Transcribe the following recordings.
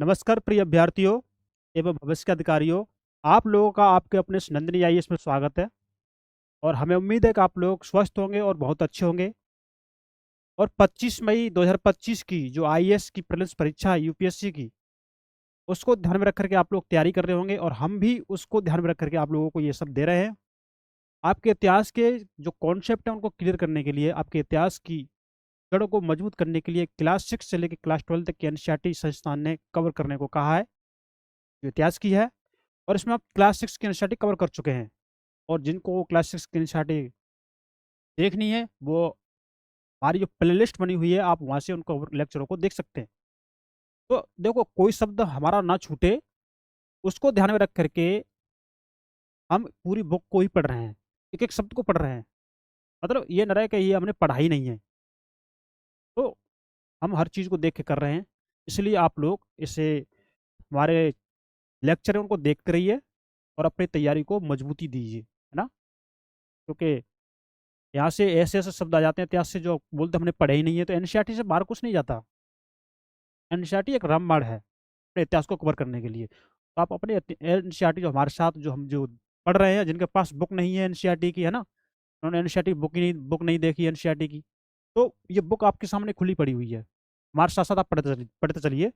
नमस्कार प्रिय अभ्यर्थियों एवं भविष्य के अधिकारियों। आप लोगों का आपके अपने इस नंदनी आईएएस में स्वागत है और हमें उम्मीद है कि आप लोग स्वस्थ होंगे और बहुत अच्छे होंगे। और 25 मई 2025 की जो आईएएस की प्रीलिम्स परीक्षा है यूपीएससी की, उसको ध्यान में रख करके आप लोग तैयारी कर रहे होंगे और हम भी उसको ध्यान में रख करके आप लोगों को ये सब दे रहे हैं। आपके इतिहास के जो कॉन्सेप्ट हैं उनको क्लियर करने के लिए, आपके इतिहास की जड़ों को मजबूत करने के लिए क्लास 6 से लेकर क्लास 12 तक की एनसीईआरटी संस्थान ने कवर करने को कहा है, जो इतिहास की है। और इसमें आप क्लास 6 की एनसीईआरटी कवर कर चुके हैं और जिनको क्लास 6 की एनसीईआरटी देखनी है, वो हमारी जो प्लेलिस्ट बनी हुई है, आप वहाँ से उनको लेक्चरों को देख सकते हैं। तो देखो, कोई शब्द हमारा ना छूटे, उसको ध्यान में रख करके हम पूरी बुक को ही पढ़ रहे हैं, एक-एक शब्द को पढ़ रहे हैं। मतलब ये ना रहे कि ये हमने पढ़ा ही नहीं है। तो हम हर चीज़ को देख के कर रहे हैं, इसलिए आप लोग इसे हमारे लेक्चर हैं उनको देखते रहिए और अपनी तैयारी को मजबूती दीजिए, है ना? क्योंकि यहाँ से ऐसे-ऐसे शब्द आ जाते हैं इतिहास से जो बोलते हमने पढ़े ही नहीं है, तो एनसीईआरटी से बाहर कुछ नहीं जाता। एनसीईआरटी एक रामबाण है, अपने इतिहास को कवर करने के लिए। तो आप अपने एनसीईआरटी जो हमारे साथ जो पढ़ रहे हैं, जिनके पास बुक नहीं है एनसीईआरटी की, है ना? उन्होंने एनसीईआरटी बुक नहीं देखी एनसीईआरटी की, तो ये बुक आपके सामने खुली पड़ी हुई है। हमारे साथ-साथ आप पढ़ते चलिए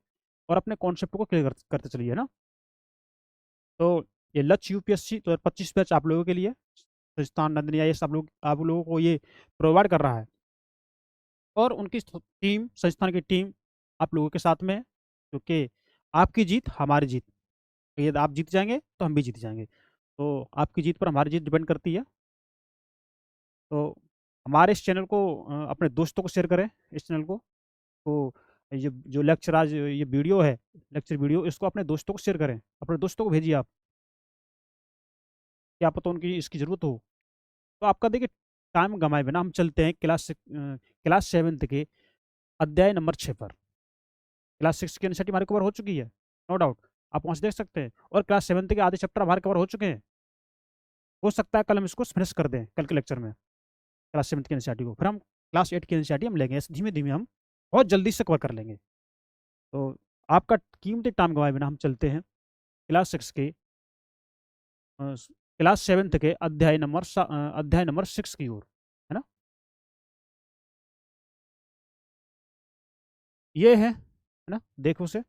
और अपने कॉन्सेप्ट को क्लियर करते चलिए, है ना? तो ये लक्ष्य यूपीएससी 2025 बैच आप लोगों के लिए संस्थान नंदनी आईएएस आप लोगों को ये प्रोवाइड कर रहा है। और उनकी टीम, संस्थान की टीम आप लोगों के साथ में है, क्योंकि आपकी जीत हमारी जीत। तो यदि आप जीत जाएँगे, तो हम भी जीत जाएँगे। तो आपकी जीत पर हमारी जीत डिपेंड करती है। तो हमारे इस चैनल को अपने दोस्तों को शेयर करें, इस चैनल को। तो ये जो लेक्चर आज ये वीडियो है, लेक्चर वीडियो, इसको अपने दोस्तों को शेयर करें। अपने दोस्तों को भेजिए आप, क्या पता उनकी इसकी ज़रूरत हो। तो आपका देखिए, टाइम गँवाए बिना हम चलते हैं क्लास 7th के अध्याय नंबर 6 पर। क्लास 6 की एनसीईआरटी हमारी कवर हो चुकी है, नो डाउट। आप वहाँ से देख सकते हैं और क्लास 7th के आधे चैप्टर हमारे कवर हो चुके हैं। हो सकता है कल हम इसको फिनिश कर दें, कल के लेक्चर में, क्लास 7th की एनसीईआरटी को। फिर हम क्लास 8 की एनसीईआरटी हम लेंगे, ऐसे धीमे-धीमे हम बहुत जल्दी से कवर कर लेंगे। तो आपका कीमती टाइम गँवाए बिना हम चलते हैं क्लास 6 के क्लास 7th के अध्याय नंबर 6 की ओर, है ना? ये है ना? देखो उसे।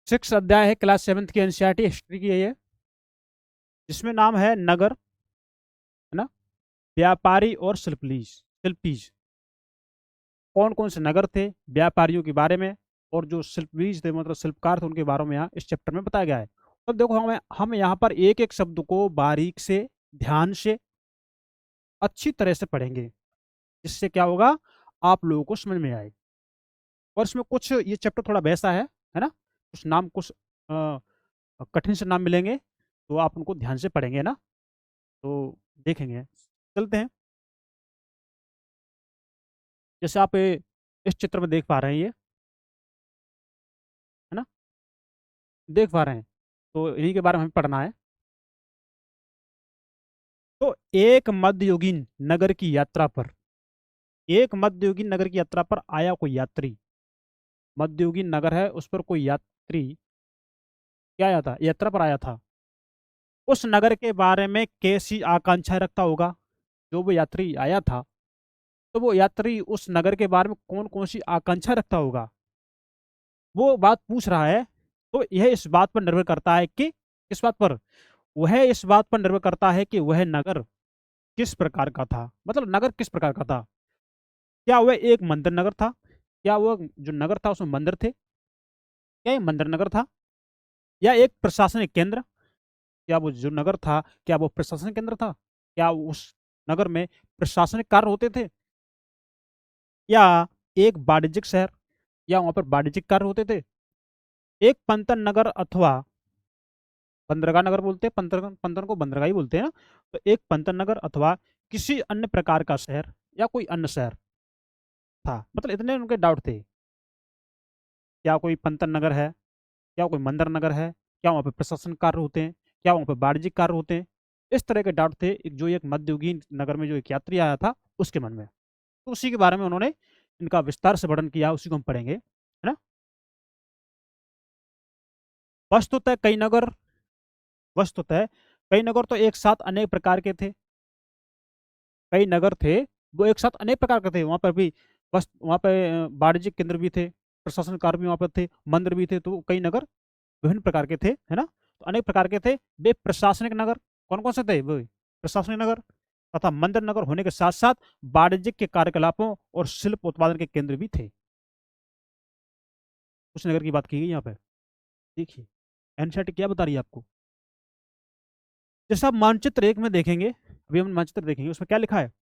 6 अध्याय है क्लास 7th की एनसीईआरटी हिस्ट्री की है ये, जिसमें नाम है नगर, है ना? व्यापारी और शिल्पीज। कौन-कौन से नगर थे, व्यापारियों के बारे में, और जो शिल्पीज थे मतलब शिल्पकार थे, उनके बारे में यहाँ इस चैप्टर में बताया गया है। अब देखो, हम यहाँ पर एक-एक शब्द को बारीक से, ध्यान से, अच्छी तरह से पढ़ेंगे, जिससे क्या होगा, आप लोगों को समझ में आएगा। और इसमें कुछ ये चैप्टर थोड़ा वैसा है ना? कुछ कठिन से नाम मिलेंगे, तो आप उनको ध्यान से पढ़ेंगे ना, तो देखेंगे। चलते हैं। जैसे आप इस चित्र में देख पा रहे हैं, ये, है ना? देख पा रहे हैं, तो इन्हीं के बारे में हमें पढ़ना है। तो एक मध्ययुगीन नगर की यात्रा पर आया कोई यात्री। मध्ययुगीन नगर है, उस पर कोई यात्री क्या आया था, यात्रा पर आया था। उस नगर के बारे में कैसी आकांक्षाएं रखता होगा। जो वो यात्री आया था, तो वो यात्री उस नगर के बारे में कौन कौन सी आकांक्षा रखता होगा, वो बात पूछ रहा है। तो यह इस बात पर निर्भर करता है कि किस बात पर, वह इस बात पर निर्भर करता है कि वह नगर किस प्रकार का था। मतलब नगर किस प्रकार का था, क्या वह एक मंदिर नगर था, क्या वह जो नगर था उसमें मंदिर थे, क्या ये मंदिर नगर था, या एक प्रशासनिक केंद्र, क्या वो जो नगर था, क्या वो प्रशासनिक केंद्र था, क्या उस नगर में प्रशासनिक कार्य होते थे, या एक वाणिज्यिक शहर, या वहां पर वाणिज्यिक कार्य होते थे। एक पंतन नगर अथवा बंदरगाह नगर बोलते हैं, पंतन को बंदरगाह ही बोलते हैं ना। तो एक पंतन नगर अथवा किसी अन्य प्रकार का शहर, या कोई अन्य शहर था। मतलब इतने उनके डाउट थे। क्या कोई पंतन नगर है, क्या कोई मंदिर नगर है, क्या वहाँ पे प्रशासन कार्य होते हैं, क्या वहाँ पे वाणिज्यिक कार्य होते हैं। इस तरह के डाउट थे जो एक मध्ययुगीन नगर में जो एक यात्री आया था उसके मन में। तो उसी के बारे में उन्होंने इनका विस्तार से वर्णन किया, उसी को हम पढ़ेंगे, है ना। वस्तुतः कई नगर वस्तुतः कई नगर तो एक साथ अनेक प्रकार के थे। कई नगर थे, वो एक साथ अनेक प्रकार के थे। वहां पर भी बस वहां पे वाणिज्यिक केंद्र भी थे, प्रशासन कार्य भी वहां पर थे, मंदिर भी थे। तो कई नगर विभिन्न प्रकार के थे, है ना। तो अनेक प्रकार के थे वे प्रशासनिक नगर। कौन कौन से थे वो? प्रशासनिक नगर तथा मंदिर नगर होने के साथ साथ वाणिज्यिक के कार्यकलापों और शिल्प उत्पादन के केंद्र भी थे। कुछ नगर की बात की गई यहाँ पे। देखिए एनसीईआरटी क्या बता रही है आपको। जैसा आप मानचित्र एक में देखेंगे, अभी हम मानचित्र देखेंगे, उसमें क्या लिखा है?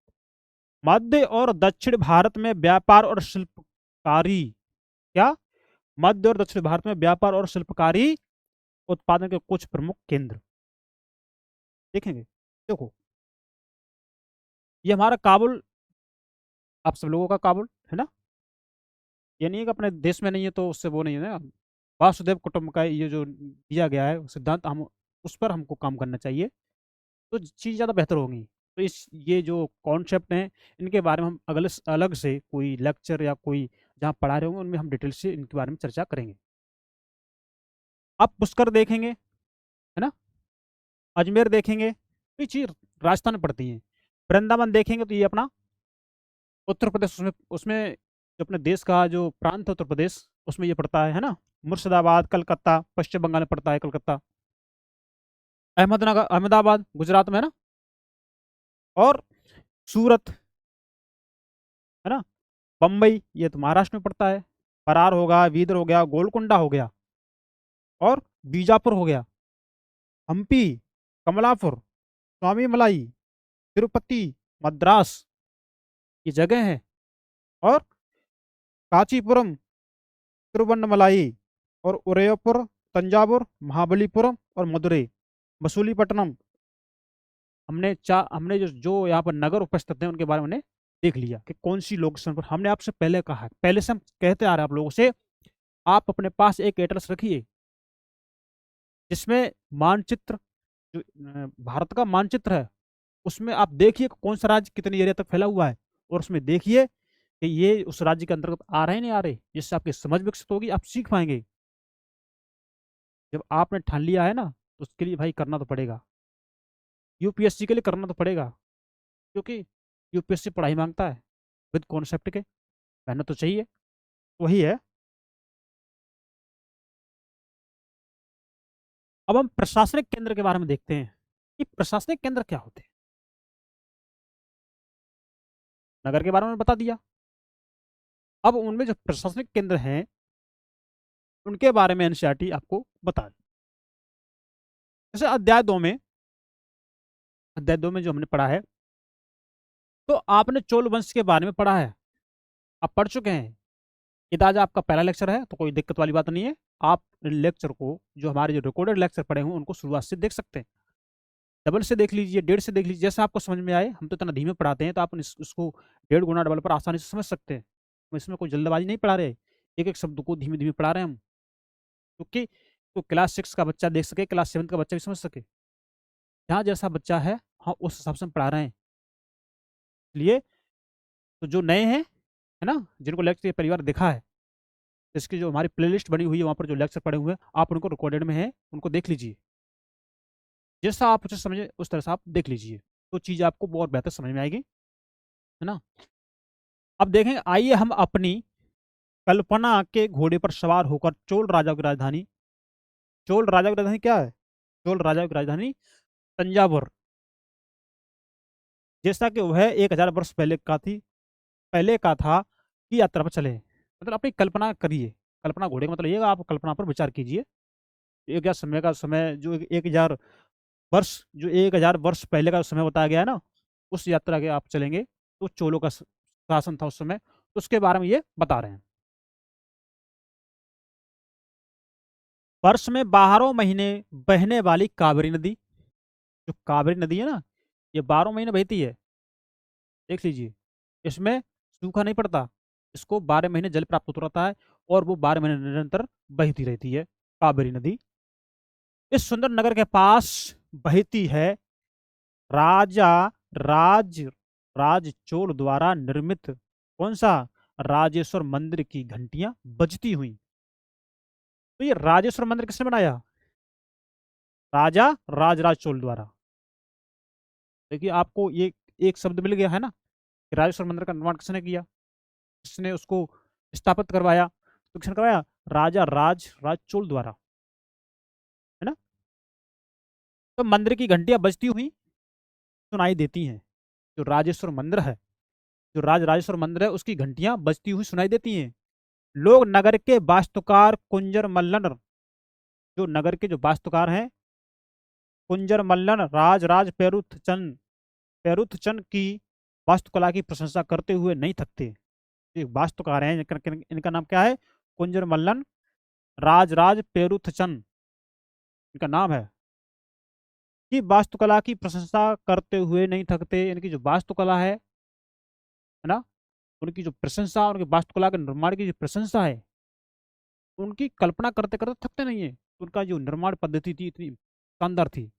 मध्य और दक्षिण भारत में व्यापार और शिल्पकारी, क्या? मध्य और दक्षिण भारत में व्यापार और शिल्पकारी उत्पादन के कुछ प्रमुख केंद्र देखेंगे। देखो ये हमारा काबुल, आप सब लोगों का काबुल, है ना। ये नहीं है कि अपने देश में नहीं है तो उससे वो नहीं है ना। वासुदेव कुटुंब का ये जो दिया गया है सिद्धांत, हम उस पर हमको काम करना चाहिए, तो चीज़ ज़्यादा बेहतर होगी। तो इस ये जो कॉन्सेप्ट हैं, इनके बारे में हम अगले अलग से कोई लेक्चर या कोई जहाँ पढ़ा रहे होंगे उनमें हम डिटेल से इनके बारे में चर्चा करेंगे। आप पुष्कर देखेंगे, है ना, अजमेर देखेंगे, तो ये चीज़ राजस्थान में पड़ती है। वृंदावन देखेंगे तो ये अपना उत्तर प्रदेश, उसमें उसमें जो अपने देश का जो प्रांत है उत्तर प्रदेश, उसमें ये पड़ता है ना। मुर्शिदाबाद, कलकत्ता, पश्चिम बंगाल में पड़ता है कलकत्ता। अहमदनगर, अहमदाबाद गुजरात में, है ना। और सूरत, है ना। बम्बई ये तो महाराष्ट्र में पड़ता है। फरार होगा, बीदर हो गया, गोलकुंडा हो गया, और बीजापुर हो गया, हम्पी, कमलापुर, स्वामी मलाई, तिरुपति, मद्रास, ये जगह है। और कांचीपुरम, तिरुवन्नमलाई, और उदयपुर, तंजावुर, महाबलीपुरम और मदुरई, मसूलीपट्टनम। हमने जो जो यहाँ पर नगर उपस्थित हैं उनके बारे में हमने देख लिया कि कौन सी लोकेशन पर। हमने आपसे पहले कहा है, पहले से हम कहते आ रहे हैं आप लोगों से, आप अपने पास एक एड्रेस रखिए जिसमें मानचित्र, जो भारत का मानचित्र है, उसमें आप देखिए कौन सा राज्य कितनी एरिया तक फैला हुआ है, और उसमें देखिए कि ये उस राज्य के अंतर्गत आ रहे हैं नहीं आ रहे। जिससे आपकी समझ विकसित होगी, आप सीख पाएंगे। जब आपने ठान लिया है ना, तो उसके लिए भाई करना तो पड़ेगा। यूपीएससी के लिए करना तो पड़ेगा, क्योंकि यूपीएससी पढ़ाई मांगता है विद कॉन्सेप्ट के, मेहनत तो चाहिए। वही है। अब हम प्रशासनिक केंद्र के बारे में देखते हैं कि प्रशासनिक केंद्र क्या होते हैं। नगर के बारे में बता दिया। अब उनमें जो प्रशासनिक केंद्र हैं उनके बारे में एनसीईआरटी आपको बता दी। जैसे अध्याय 2 में जो हमने पढ़ा है, तो आपने चोल वंश के बारे में पढ़ा है, आप पढ़ चुके हैं। ये आज आपका पहला लेक्चर है, तो कोई दिक्कत वाली बात नहीं है। आप लेक्चर को, जो हमारे जो रिकॉर्डेड लेक्चर पढ़े हुए उनको शुरुआत से देख सकते हैं। डबल से देख लीजिए, डेढ़ से देख लीजिए, जैसा आपको समझ में आए। हम तो इतना धीमे पढ़ाते हैं, तो आप उसको 1.5 गुना डबल पर आसानी से समझ सकते हैं। हम इसमें कोई जल्दबाजी नहीं पढ़ा रहे, एक एक शब्द को धीमे धीमे पढ़ा रहे हैं हम, क्योंकि तो क्लास 6 का बच्चा देख सके, क्लास 7 का बच्चा भी समझ सके। जहाँ जैसा बच्चा है, हाँ उस हिसाब से हम पढ़ा रहे हैं। इसलिए तो जो नए हैं, है ना, जिनको लेक्चर पहली बार देखा है, इसकी जो हमारी प्लेलिस्ट बनी हुई है वहाँ पर जो लेक्चर पड़े हुए हैं, आप उनको रिकॉर्डेड में है, उनको देख लीजिए। जैसा आप उसे समझे उस तरह से आप देख लीजिए, तो चीज़ आपको बहुत बेहतर समझ में आएगी, है ना। अब देखें, आइए हम अपनी कल्पना के घोड़े पर सवार होकर चोल राजा की राजधानी क्या है? चोल राजा की राजधानी तंजावुर, जैसा कि वह 1000 वर्ष पहले का था, की यात्रा पर चले। मतलब अपनी कल्पना करिए। कल्पना घोड़े का मतलब ये, आप कल्पना पर विचार कीजिए। 1000 समय जो 1000 वर्ष, जो 1000 वर्ष पहले का समय बताया गया है ना, उस यात्रा के आप चलेंगे, तो चोलों का शासन था उस समय, तो उसके बारे में ये बता रहे हैं। वर्ष में 12 महीने बहने वाली कावेरी नदी, जो कावेरी नदी है ना, ये 12 महीने बहती है। देख लीजिए, इसमें सूखा नहीं पड़ता, इसको 12 महीने जल प्राप्त होता रहता है, और वो 12 महीने निरंतर बहती रहती है कावेरी नदी। इस सुंदर नगर के पास बहती है राजा राज राज चोल द्वारा निर्मित, कौन सा? राजेश्वर मंदिर की घंटियां बजती हुई। तो ये राजेश्वर मंदिर किसने बनाया? राजा राजराज चोल द्वारा। देखिए आपको ये एक शब्द मिल गया है ना कि राजेश्वर मंदिर का निर्माण किसने किया, किसने उसको स्थापित करवाया, तो किसने करवाया? राजा राज राज चोल द्वारा, है ना। तो मंदिर की घंटियां बजती हुई सुनाई देती हैं। जो राजेश्वर मंदिर है, जो राज राजेश्वर मंदिर है, उसकी घंटियां बजती हुई सुनाई देती हैं। लोग नगर के वास्तुकार कुंजर मल्लन, जो नगर के जो वास्तुकार हैं कुंजर मल्लन राज पेरुथचंद की वास्तुकला की प्रशंसा करते हुए नहीं थकते। ये वास्तुकार हैं, इनका नाम क्या है? कुंजर मल्लन राज पेरुथचंद, इनका नाम है। कि वास्तुकला की प्रशंसा करते हुए नहीं थकते। इनकी जो वास्तुकला है ना, उनकी जो प्रशंसा, उनकी वास्तुकला के निर्माण की जो प्रशंसा है, उनकी कल्पना करते करते थकते नहीं है। उनका जो निर्माण पद्धति थी इतनी शानदार थी,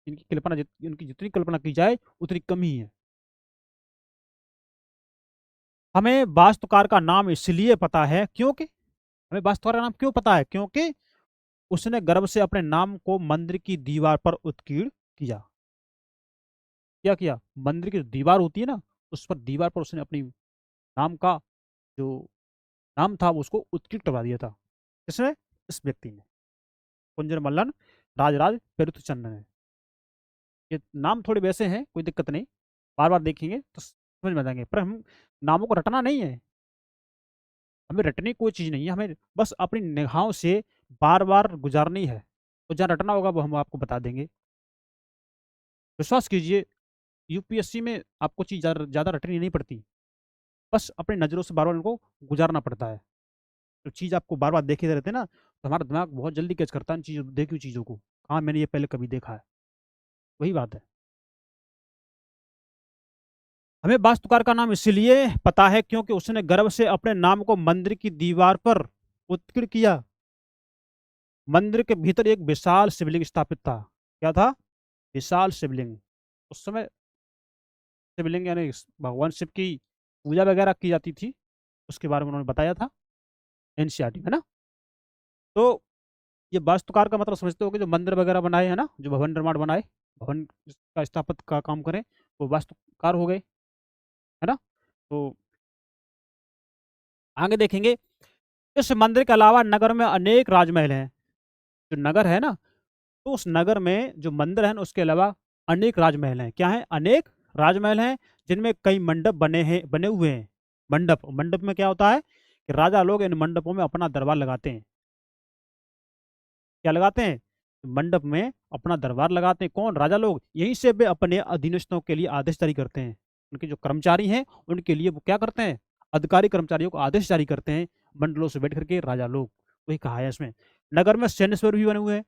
इनकी जितनी कल्पना की जाए उतनी कम ही है। हमें वास्तुकार का नाम इसलिए पता है क्योंकि, हमें वास्तुकार का नाम क्यों पता है? क्योंकि उसने गर्व से अपने नाम को मंदिर की दीवार पर उत्कीर्ण किया। क्या किया? मंदिर की जो दीवार होती है ना, उस पर, दीवार पर उसने अपनी नाम का जो नाम था वो उसको उत्कीर्ण करवा दिया था। किसने? इस व्यक्ति ने, कुंजर मल्लन राजराज पेरुथचंद ने। ये नाम थोड़े वैसे हैं, कोई दिक्कत नहीं, बार बार देखेंगे तो समझ में आ जाएंगे। पर हम नामों को रटना नहीं है, हमें रटने की कोई चीज़ नहीं है, हमें बस अपनी निगाहों से बार बार गुजारनी है। तो जहाँ रटना होगा वो हम आपको बता देंगे। विश्वास कीजिए, यूपीएससी में आपको चीज़ ज़्यादा रटनी नहीं पड़ती, बस अपनी नज़रों से बार बार उनको गुजारना पड़ता है। तो चीज़ आपको बार बार देखे रहते हैं ना, तो हमारा दिमाग बहुत जल्दी कैच करता है इन चीज़ों, देखी हुई चीज़ों को। हाँ, मैंने ये पहले कभी देखा है, वही बात है। हमें वास्तुकार का नाम इसलिए पता है क्योंकि उसने गर्व से अपने नाम को मंदिर की दीवार पर उत्कीर्ण किया। मंदिर के भीतर एक विशाल शिवलिंग स्थापित था। क्या था? विशाल शिवलिंग। उस समय शिवलिंग यानी भगवान शिव की पूजा वगैरह की जाती थी, उसके बारे में उन्होंने बताया था एनसीईआरटी में ना। तो ये वास्तुकार का मतलब समझते हो कि जो मंदिर वगैरह बनाए है ना, जो भवन निर्माण बनाए, भवन का स्थापित का काम करें, वो वास्तुकार हो गए, है ना। तो आगे देखेंगे, इस मंदिर के अलावा नगर में अनेक राजमहल हैं। जो नगर है ना, तो उस नगर में जो मंदिर है ना, उसके अलावा अनेक राजमहल हैं। क्या है? अनेक राजमहल हैं, जिनमें कई मंडप बने हुए हैं। मंडप, मंडप में क्या होता है कि राजा लोग इन मंडपों में अपना दरबार लगाते हैं। क्या लगाते हैं? मंडप में अपना दरबार लगाते हैं। कौन? राजा लोग। यहीं से वे अपने अधीनस्थों के लिए आदेश जारी करते हैं। उनके जो कर्मचारी हैं उनके लिए वो क्या करते हैं? अधिकारी कर्मचारियों को आदेश जारी करते हैं, मंडलों से बैठ करके राजा लोग। वही कहा है इसमें। नगर में सैन्य स्वर भी बने हुए हैं,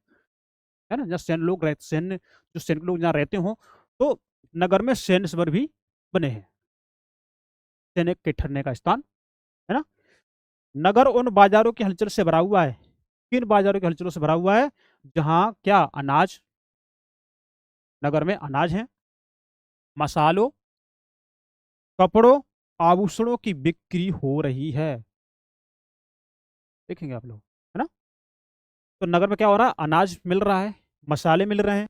है ना, जहाँ सैन्य जो सैनिक लोग जहाँ रहते हो, तो नगर में सैन्य स्वर भी बने हैं, सैनिक के ठहरने का स्थान, है ना। नगर उन बाजारों की हलचल से भरा हुआ है। किन बाजारों की हलचलों से भरा हुआ है? जहाँ क्या? अनाज, नगर में अनाज है, मसालों, कपड़ों, आभूषणों की बिक्री हो रही है। देखेंगे आप लोग, है ना। तो नगर में क्या हो रहा है? अनाज मिल रहा है, मसाले मिल रहे हैं,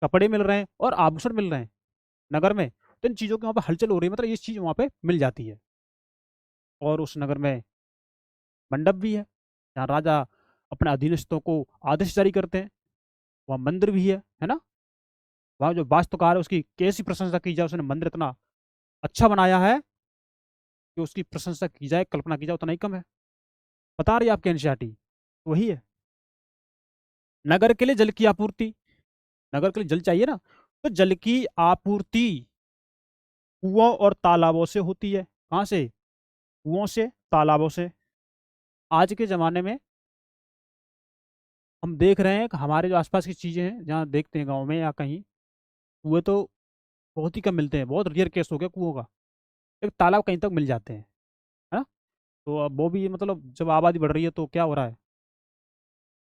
कपड़े मिल रहे हैं और आभूषण मिल रहे हैं नगर में। तो इन चीज़ों की वहाँ पे हलचल हो रही है, मतलब ये चीज़ वहाँ पे मिल जाती है। और उस नगर में मंडप भी है, जहाँ राजा अपने अधीनस्थों को आदेश जारी करते हैं। वहाँ मंदिर भी है ना। वहाँ जो वास्तुकार है उसकी कैसी प्रशंसा की जाए, उसने मंदिर इतना अच्छा बनाया है कि उसकी प्रशंसा की जाए, कल्पना की जाए, उतना ही कम है। बता रही है आपके एनसीईआरटी, वही है। नगर के लिए जल की आपूर्ति, नगर के लिए जल चाहिए ना, तो जल की आपूर्ति कुओं और तालाबों से होती है। कहाँ से? कुओं से, तालाबों से। आज के ज़माने में हम देख रहे हैं कि हमारे जो आसपास की चीज़ें हैं, जहाँ देखते हैं गाँव में या कहीं, कुएं तो बहुत ही कम मिलते हैं, बहुत रेयर केस हो गया कुओं का। एक तालाब कहीं तक मिल जाते हैं, है ना। तो अब वो भी मतलब जब आबादी बढ़ रही है तो क्या हो रहा है,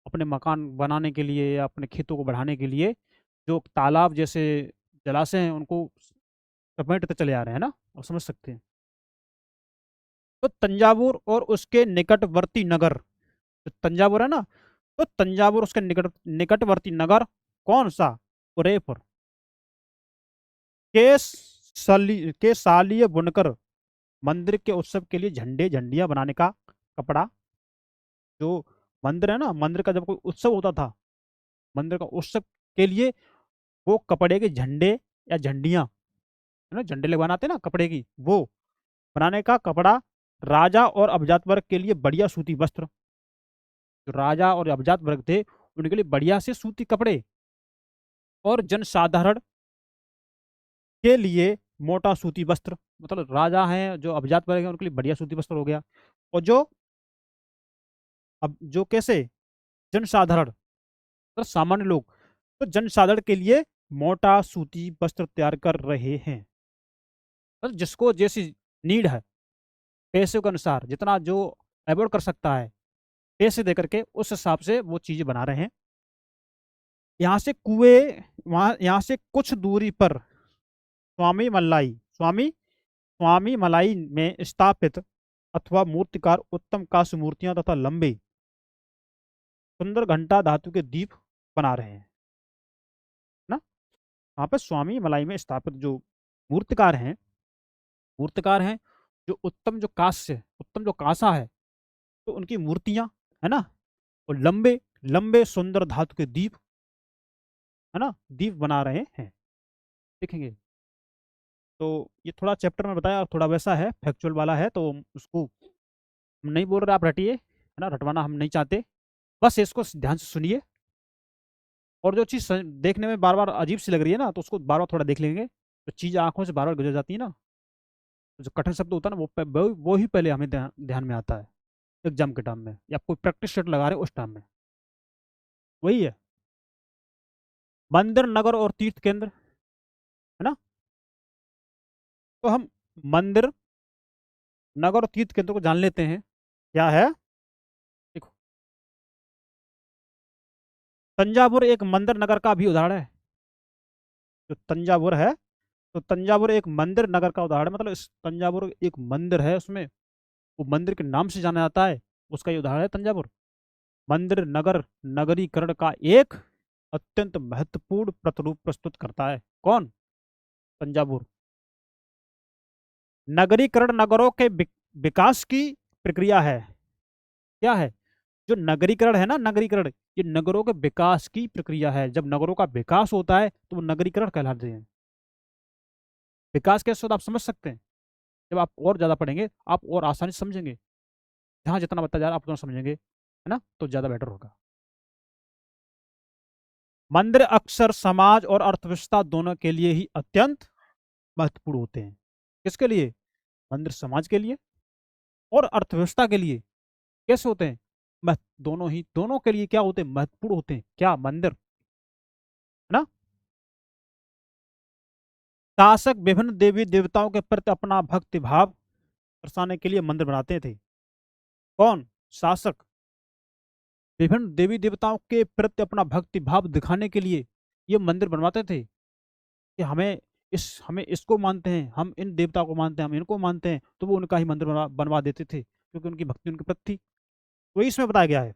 अपने मकान बनाने के लिए या अपने खेतों को बढ़ाने के लिए जो तालाब जैसे जलाशय हैं उनको समेटते चले आ रहे हैं ना, आप समझ सकते हैं। तो तंजावुर और उसके निकटवर्ती नगर, तो तंजावुर है ना, तो तंजावुर उसके निकटवर्ती नगर कौन सा? उदयपुर। के सालीय बुनकर मंदिर के उत्सव के लिए झंडे झंडियां बनाने का कपड़ा, जो मंदिर है ना, मंदिर का जब कोई उत्सव होता था, मंदिर का उत्सव के लिए वो कपड़े के झंडे या झंडियां, है ना, झंडे लगवाना आते हैं ना कपड़े की, वो बनाने का कपड़ा, राजा और अभिजात वर्ग के लिए बढ़िया सूती वस्त्र, जो राजा और अभिजात वर्ग थे उनके लिए बढ़िया से सूती कपड़े, और जनसाधारण के लिए मोटा सूती वस्त्र, मतलब राजा हैं जो अभिजात वर्ग हैं उनके लिए बढ़िया सूती वस्त्र हो गया, और जो अब जो कैसे जनसाधारण, मतलब सामान्य लोग, तो जनसाधारण के लिए मोटा सूती वस्त्र तैयार कर रहे हैं, मतलब जिसको जैसी नीड है, पैसे के अनुसार जितना जो अफोर्ड कर सकता है, पैसे दे करके उस हिसाब से वो चीजें बना रहे हैं। यहाँ से कुएं, वहां यहाँ से कुछ दूरी पर स्वामी स्वामी मलाई में स्थापित अथवा मूर्तिकार उत्तम कांस्य मूर्तियां तथा लंबे सुंदर घंटा धातु के दीप बना रहे हैं ना। वहां पर स्वामी मलाई में स्थापित जो मूर्तिकार हैं, मूर्तिकार हैं जो उत्तम जो कांसा है, तो उनकी मूर्तियां, है ना, और लंबे लंबे सुंदर धातु के दीप, है ना, दीप बना रहे हैं, देखेंगे। तो ये थोड़ा चैप्टर में बताया, थोड़ा वैसा है, फैक्चुअल वाला है, तो उसको हम नहीं बोल रहे आप रटिए, है ना, रटवाना हम नहीं चाहते, बस इसको ध्यान से सुनिए, और जो चीज़ देखने में बार बार अजीब सी लग रही है ना, तो उसको बार बार थोड़ा देख लेंगे, तो चीज़ आंखों से बार बार गुजर जाती है ना, तो जो कठिन शब्द होता है ना वो ही पहले हमें ध्यान में आता है एग्जाम के टाइम में, या कोई प्रैक्टिस सेट लगा रहे हैं उस टाइम में, वही है। मंदिर, नगर और तीर्थ केंद्र, है ना, तो हम मंदिर, नगर और तीर्थ केंद्र को जान लेते हैं, क्या है। देखो, तंजावुर एक मंदिर नगर का भी उदाहरण है, जो तंजावुर है, तो तंजावुर एक मंदिर नगर का उदाहरण है, मतलब इस तंजावुर एक मंदिर है, उसमें वो मंदिर के नाम से जाना जाता है, उसका ये उदाहरण है तंजावुर। मंदिर नगर नगरीकरण का एक अत्यंत महत्वपूर्ण प्रतिरूप प्रस्तुत करता है, कौन? तंजावुर। नगरीकरण नगरों के विकास की प्रक्रिया है, क्या है? जो नगरीकरण है ना, नगरीकरण, ये नगरों के विकास की प्रक्रिया है, जब नगरों का विकास होता है तो वो नगरीकरण कहलाते हैं। विकास कैसे होता है आप समझ सकते हैं, जब आप और ज्यादा पढ़ेंगे आप और आसानी से समझेंगे, जहां जितना बताया जा रहा है आप उतना समझेंगे, है ना, तो ज्यादा बेटर होगा। मंदिर अक्सर समाज और अर्थव्यवस्था दोनों के लिए ही अत्यंत महत्वपूर्ण होते हैं। किसके लिए? मंदिर समाज के लिए और अर्थव्यवस्था के लिए। कैसे होते हैं? दोनों ही, दोनों के लिए क्या होते हैं? महत्वपूर्ण होते हैं, क्या? मंदिर, है ना। शासक विभिन्न देवी देवताओं के प्रति अपना भक्ति भाव दर्शाने के लिए मंदिर बनाते थे, कौन? शासक विभिन्न देवी देवताओं के प्रति अपना भक्ति भाव दिखाने के लिए ये मंदिर बनवाते थे, कि हमें इसको मानते हैं, हम इन देवता को मानते हैं, हम इनको मानते हैं, तो वो उनका ही मंदिर बनवा देते थे, क्योंकि उनकी भक्ति उनके प्रति थी। वही इसमें बताया गया है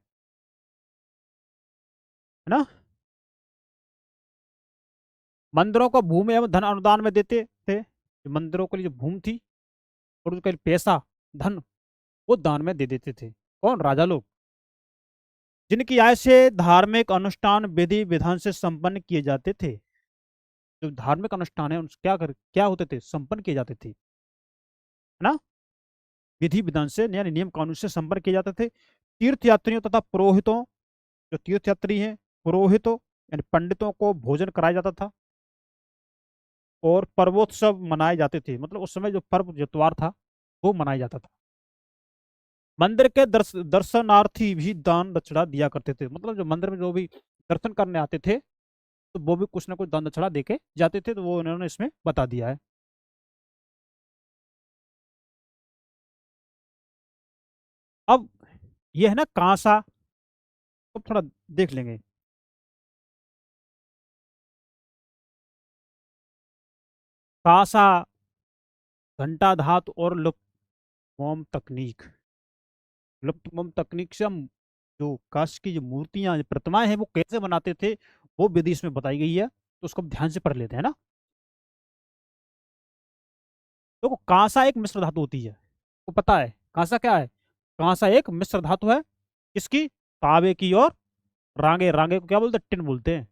ना। मंदिरों को भूमि एवं धन अनुदान में देते थे, मंदिरों के लिए जो भूमि थी और उसके लिए पैसा, धन, वो दान में दे देते थे, कौन? राजा लोग, जिनकी आय से धार्मिक अनुष्ठान विधि विधान से संपन्न किए जाते थे। जो धार्मिक अनुष्ठान है उनसे क्या होते थे? संपन्न किए जाते थे, है ना, विधि विधान से, यानी नियम कानून से संपन्न किए जाते थे। तीर्थ यात्रियों तथा पुरोहितों, जो तीर्थ यात्री हैं, पुरोहितों यानी पंडितों को भोजन कराया जाता था, और पर्वोत्सव मनाए जाते थे, मतलब उस समय जो पर्व जो त्योहार था वो मनाया जाता था। मंदिर के दर्शनार्थी भी दान दक्षिणा दिया करते थे, मतलब जो मंदिर में जो भी दर्शन करने आते थे तो वो भी कुछ ना कुछ दान दक्षिणा देके जाते थे, तो वो उन्होंने इसमें बता दिया है। अब ये है ना कांसा, तो थोड़ा देख लेंगे। कांसा, घंटा धातु और मोम तकनीक। लुप्त मोम तकनीक से हम जो कांस्य की जो मूर्तियां प्रतिमाएं हैं वो कैसे बनाते थे, वो विधि इसमें बताई गई है, तो उसको हम ध्यान से पढ़ लेते हैं ना। देखो कांसा एक मिश्र धातु होती है, वो पता है कांसा क्या है। कांसा एक मिश्र धातु है, किसकी, तांबे की और रांगे। रांगे को क्या बोलते हैं, टिन बोलते हैं।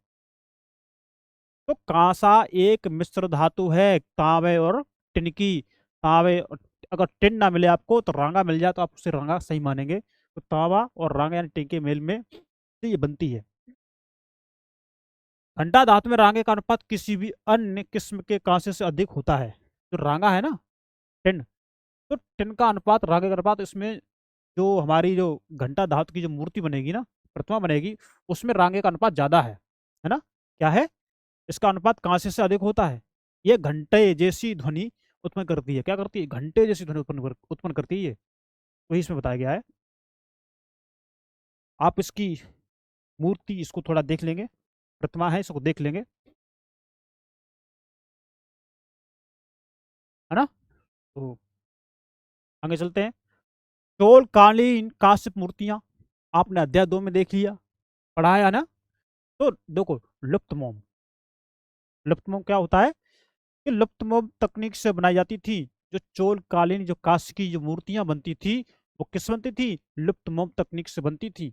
तो कांसा एक मिश्र धातु है तांबे और टिन की। तांबे अगर टिन ना मिले आपको तो रांगा मिल जाए तो आप उसे रांगा सही मानेंगे। तो तांबा और रांगा यानी टिन के मेल में से ये बनती है। घंटा धातु में रांगे का अनुपात किसी भी अन्य किस्म के कांसे से अधिक होता है। जो रांगा है ना, टिन, तो टिन का अनुपात रांगे का अनुपात, इसमें जो हमारी जो घंटा धातु की जो मूर्ति बनेगी ना, प्रतिमा बनेगी, उसमें रांगे का अनुपात ज्यादा है ना। क्या है, इसका अनुपात कांसे से अधिक होता है। ये घंटे जैसी ध्वनि उत्पन्न करती है। क्या करती है, घंटे जैसी ध्वनि उत्पन्न करती है ये, वही इसमें बताया गया है। आप इसकी मूर्ति इसको थोड़ा देख लेंगे, प्रतिमा है इसको देख लेंगे, है ना। तो आगे चलते हैं। चोल कालीन काश्यप मूर्तियां आपने अध्याय 2 में देख लिया, पढ़ाया ना। तो देखो, लुप्त मोम, लुप्त मोम क्या होता है, कि लुप्त मोम तकनीक से बनाई जाती थी। जो चोल कालीन जो कांस्य की जो मूर्तियां बनती थी, वो किस बनती थी, लुप्त मोम तकनीक से बनती थी,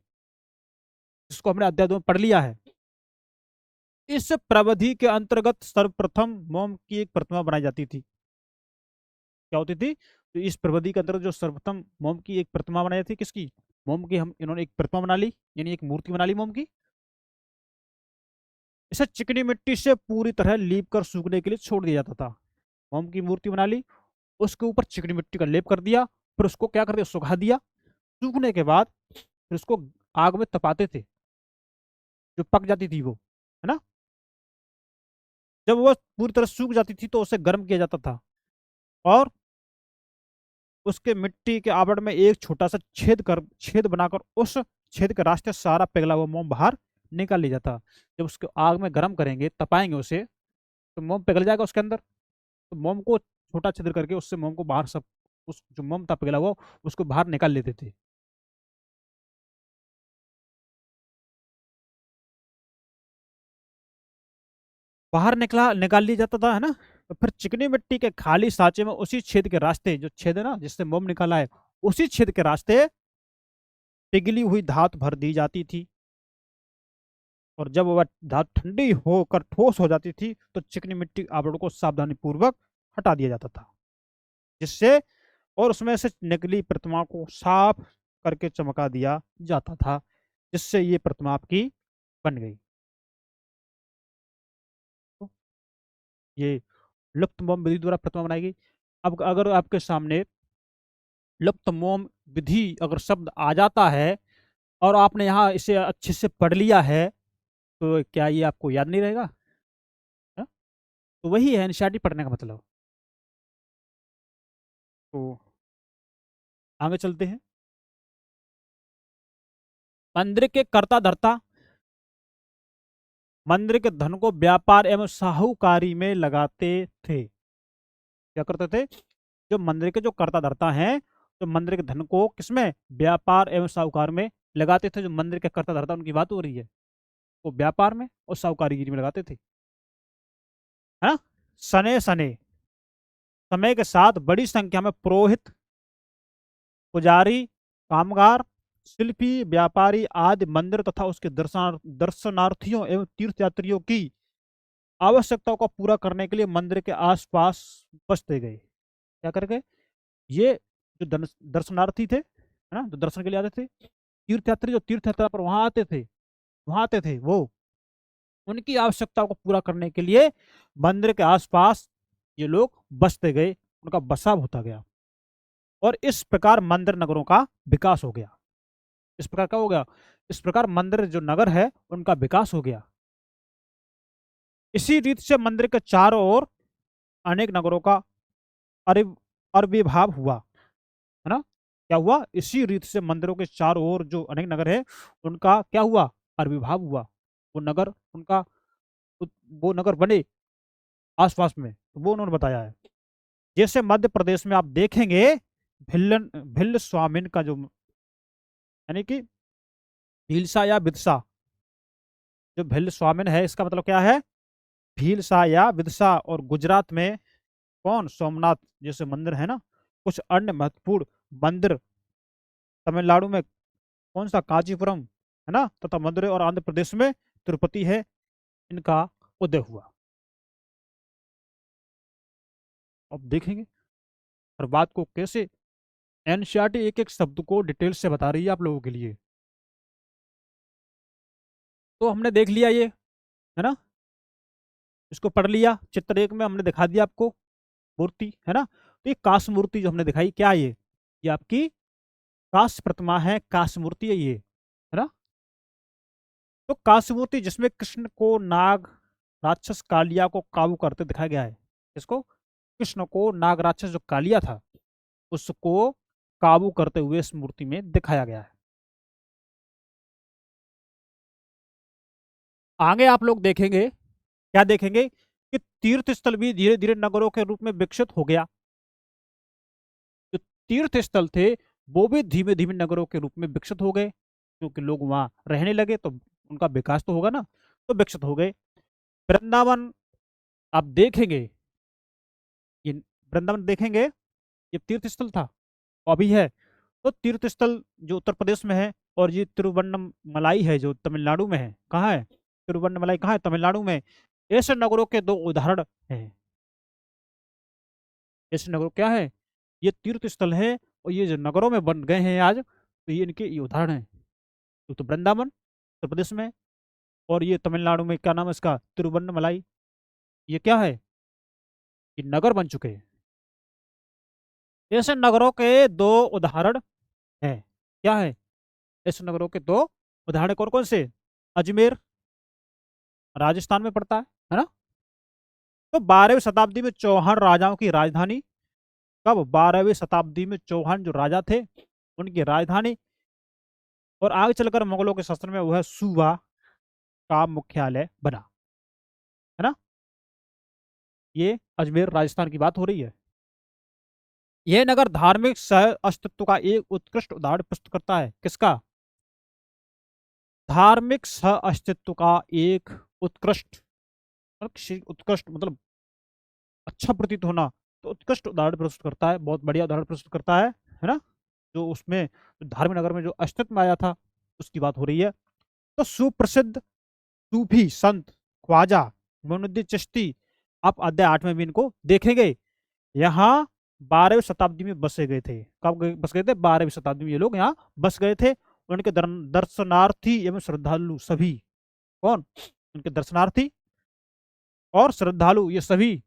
जिसको हमने अध्याय 2 में पढ़ लिया है। इस प्रविधि के अंतर्गत सर्वप्रथम मोम की एक प्रतिमा बनाई जाती थी। क्या होती थी, तो इस प्रविधि के अंतर्गत जो सर्वप्रथम मोम की एक प्रतिमा बनाई थी, किसकी, मोम की। हम इन्होंने एक प्रतिमा बना ली, यानी एक मूर्ति बना ली मोम की। इसे चिकनी मिट्टी से पूरी तरह लीप कर सूखने के लिए छोड़ दिया जाता था। मोम की मूर्ति बना ली, उसके ऊपर चिकनी मिट्टी का लेप कर दिया, फिर उसको क्या कर दिया, सुखा दिया। सूखने के बाद फिर उसको आग में तपाते थे, जो पक जाती थी वो, है ना। जब वो पूरी तरह सूख जाती थी तो उसे गर्म किया जाता था, और उसके मिट्टी के आवरण में एक छोटा सा छेद बनाकर उस छेद के रास्ते सारा पिघला हुआ मोम बाहर निकाल लिया जाता। जब उसको आग में गर्म करेंगे, तपाएंगे उसे, तो मोम पिघल जाएगा उसके अंदर। तो मोम को छोटा छिद्र करके उससे मोम को बाहर सब, उस जो मोम था पिघला हुआ, उसको बाहर निकाल लेते थे। बाहर निकाल लिया जाता था, है ना। तो फिर चिकनी मिट्टी के खाली सांचे में उसी छेद के रास्ते, जो छेद है ना जिससे मोम निकाला है, उसी छेद के रास्ते पिघली हुई धातु भर दी जाती थी। और जब वह धातु ठंडी होकर ठोस हो जाती थी तो चिकनी मिट्टी के आवरण को सावधानी पूर्वक हटा दिया जाता था, जिससे और उसमें से निकली प्रतिमा को साफ करके चमका दिया जाता था, जिससे ये प्रतिमा आपकी बन गई। तो ये लुप्त मोम विधि द्वारा प्रतिमा बनाई गई। अब अगर आपके सामने लुप्त मोम विधि अगर शब्द आ जाता है और आपने यहाँ इसे अच्छे से पढ़ लिया है, तो क्या ये आपको याद नहीं रहेगा, है? तो वही है एनसीईआरटी पढ़ने का मतलब। तो आगे चलते हैं। मंदिर के कर्ता धर्ता मंदिर के धन को व्यापार एवं साहूकारी में लगाते थे। क्या करते थे, जो मंदिर के जो कर्ता धर्ता हैं, तो मंदिर के धन को किसमें, व्यापार एवं साहूकार में लगाते थे। जो मंदिर के कर्ता धर्ता उनकी बात हो रही है, वो व्यापार में और साहूकारीगिरी में लगाते थे, है ना। सने सने समय के साथ बड़ी संख्या में पुरोहित, पुजारी, कामगार, शिल्पी, व्यापारी आदि मंदिर तथा उसके दर्शनार्थियों एवं तीर्थयात्रियों की आवश्यकताओं को पूरा करने के लिए मंदिर के आसपास बसते गए। क्या कर गए, ये जो दर्शनार्थी थे, है ना, जो दर्शन के लिए आते थे, तीर्थयात्री जो तीर्थ यात्रा पर वहां आते थे वो, उनकी आवश्यकताओं को पूरा करने के लिए मंदिर के आसपास ये लोग बसते गए, उनका बसाव होता गया, और इस प्रकार मंदिर नगरों का विकास हो गया। इस प्रकार क्या हो गया, इस प्रकार मंदिर जो नगर है उनका विकास हो गया। इसी रीत से मंदिर के चारों ओर अनेक नगरों का आविर्भाव हुआ, है ना। क्या हुआ, इसी रीत से मंदिरों के चारों ओर जो अनेक नगर है उनका क्या हुआ, आविर्भाव हुआ। वो नगर उनका, वो नगर बने आसपास में, तो वो उन्होंने बताया है। जैसे मध्य प्रदेश में आप देखेंगे भिल्ल स्वामिन का जो यानी कि भीलसा या विदसा, जो भिल्ल स्वामिन है इसका मतलब क्या है, भीलसा या विदसा। और गुजरात में कौन, सोमनाथ जैसे मंदिर है ना। कुछ अन्य महत्वपूर्ण मंदिर तमिलनाडु में कौन सा, कांचीपुरम है ना, तथा मदुरै और आंध्र प्रदेश में तिरुपति है, इनका उदय हुआ। अब देखेंगे हर बात को कैसे एनसीईआरटी एक एक शब्द को डिटेल से बता रही है आप लोगों के लिए। तो हमने देख लिया ये, है ना, इसको पढ़ लिया। चित्र एक में हमने दिखा दिया आपको मूर्ति, है ना। तो ये कांस्य मूर्ति जो हमने दिखाई, क्या ये आपकी कांस्य प्रतिमा है, कांस्य मूर्ति है ये, है ना। तो कांस्य मूर्ति जिसमें कृष्ण को नाग राक्षस कालिया को काबू करते दिखाया गया है। इसको कृष्ण को नाग राक्षस जो कालिया था उसको काबू करते हुए इस मूर्ति में दिखाया गया है। आगे आप लोग देखेंगे, क्या देखेंगे कि तीर्थ स्थल भी धीरे धीरे नगरों के रूप में विकसित हो गया। जो तीर्थ स्थल थे वो भी धीमे धीमे नगरों के रूप में विकसित हो गए, क्योंकि लोग वहां रहने लगे तो उनका विकास तो होगा ना, तो विकसित हो गए। वृंदावन आप देखेंगे, ये वृंदावन देखेंगे, ये तीर्थ स्थल था, अभी है। तो तीर्थ स्थल जो उत्तर प्रदेश में है, और ये तिरुवन्नमलाई है जो तमिलनाडु में है। कहाँ है तिरुवन्नमलाई, कहाँ है, तमिलनाडु में। ऐसे नगरों के दो उदाहरण हैं। ऐसे नगरों क्या है, ये तीर्थ स्थल है, और ये जो नगरों में बन गए हैं आज, तो ये इनके ये उदाहरण है। तो वृंदावन उत्तर प्रदेश में, और ये तमिलनाडु में क्या नाम है इसका, तिरुवन्नमलाई। ये क्या है, ये नगर बन चुके हैं। ऐसे नगरों के दो उदाहरण हैं। क्या है, ऐसे नगरों के दो उदाहरण कौन कौन से, अजमेर राजस्थान में पड़ता है ना। तो 12वीं शताब्दी में चौहान राजाओं की राजधानी, कब, 12वीं शताब्दी में चौहान जो राजा थे उनकी राजधानी, और आगे चलकर मुगलों के शासन में वह सूबा का मुख्यालय बना, है ना। ये अजमेर राजस्थान की बात हो रही है। यह नगर धार्मिक सह अस्तित्व का एक उत्कृष्ट उदाहरण प्रस्तुत करता है। किसका, धार्मिक सह अस्तित्व का एक उत्कृष्ट, उत्कृष्ट मतलब अच्छा प्रतीत होना, तो उत्कृष्ट उदाहरण प्रस्तुत करता है, बहुत बढ़िया उदाहरण प्रस्तुत करता है ना। जो उसमें धार्मिक नगर में जो अस्तित्व में आया था उसकी बात हो रही है। तो सुप्रसिद्ध सूफी संत ख्वाजा मोइनुद्दीन चिश्ती, आप अध्याय 8 में भी इनको देखेंगे। यहाँ 12वीं शताब्दी में बसे गए थे। कब बस गए थे, 12वीं शताब्दी में ये लोग यहाँ बस गए थे। उनके दर्शनार्थी एवं श्रद्धालु सभी, कौन, उनके दर्शनार्थी और श्रद्धालु ये सभी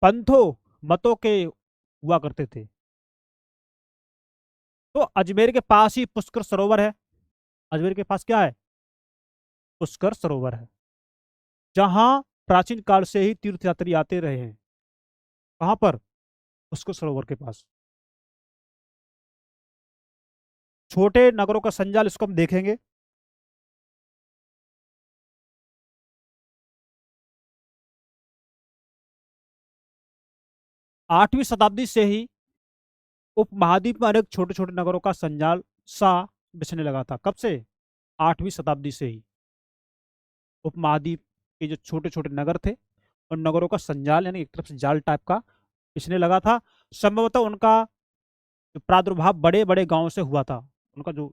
पंथों मतों के हुआ करते थे। तो अजमेर के पास ही पुष्कर सरोवर है। अजमेर के पास क्या है, पुष्कर सरोवर है, जहां प्राचीन काल से ही तीर्थयात्री आते रहे हैं। कहां पर, पुष्कर सरोवर के पास। छोटे नगरों का संजाल, इसको हम देखेंगे। 8वीं शताब्दी से ही उपमहाद्वीप में अनेक छोटे छोटे नगरों का संजाल सा बिछने लगा था। कब से, 8वीं शताब्दी से ही उपमहाद्वीप के जो छोटे छोटे नगर थे उन नगरों का संजाल यानी एक तरफ से जाल टाइप का बिछने लगा था। संभवतः उनका जो प्रादुर्भाव बड़े बड़े गांवों से हुआ था। उनका जो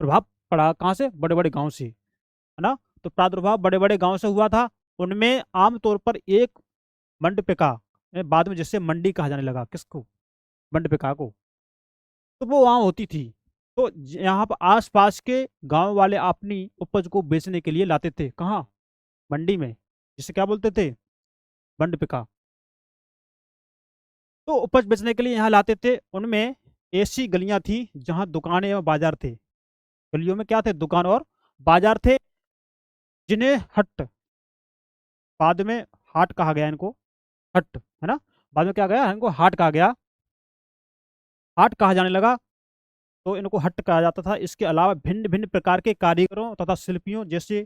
प्रभाव पड़ा कहाँ से, बड़े बड़े गांव से, है ना। तो प्रादुर्भाव बड़े बड़े गांव से हुआ था। उनमें आमतौर पर एक मंडपिका, बाद में जिससे मंडी कहा जाने लगा, किसको, मंडपिका को, तो वो वहां होती थी। तो यहाँ पर आसपास के गांव वाले अपनी उपज को बेचने के लिए लाते थे। कहाँ, मंडी में, जिसे क्या बोलते थे, मंडपिका। तो उपज बेचने के लिए यहाँ लाते थे। उनमें ऐसी गलियां थी जहाँ दुकानें और बाजार थे। गलियों में क्या थे, दुकान और बाजार थे, जिन्हें हट, बाद में हाट कहा गया इनको, हट, है ना। बाद में क्या गया, इनको हाट कहा गया, हाट कहा जाने लगा। तो इनको हट कहा जाता था। इसके अलावा भिन्न भिन्न प्रकार के कारीगरों तथा शिल्पियों, जैसे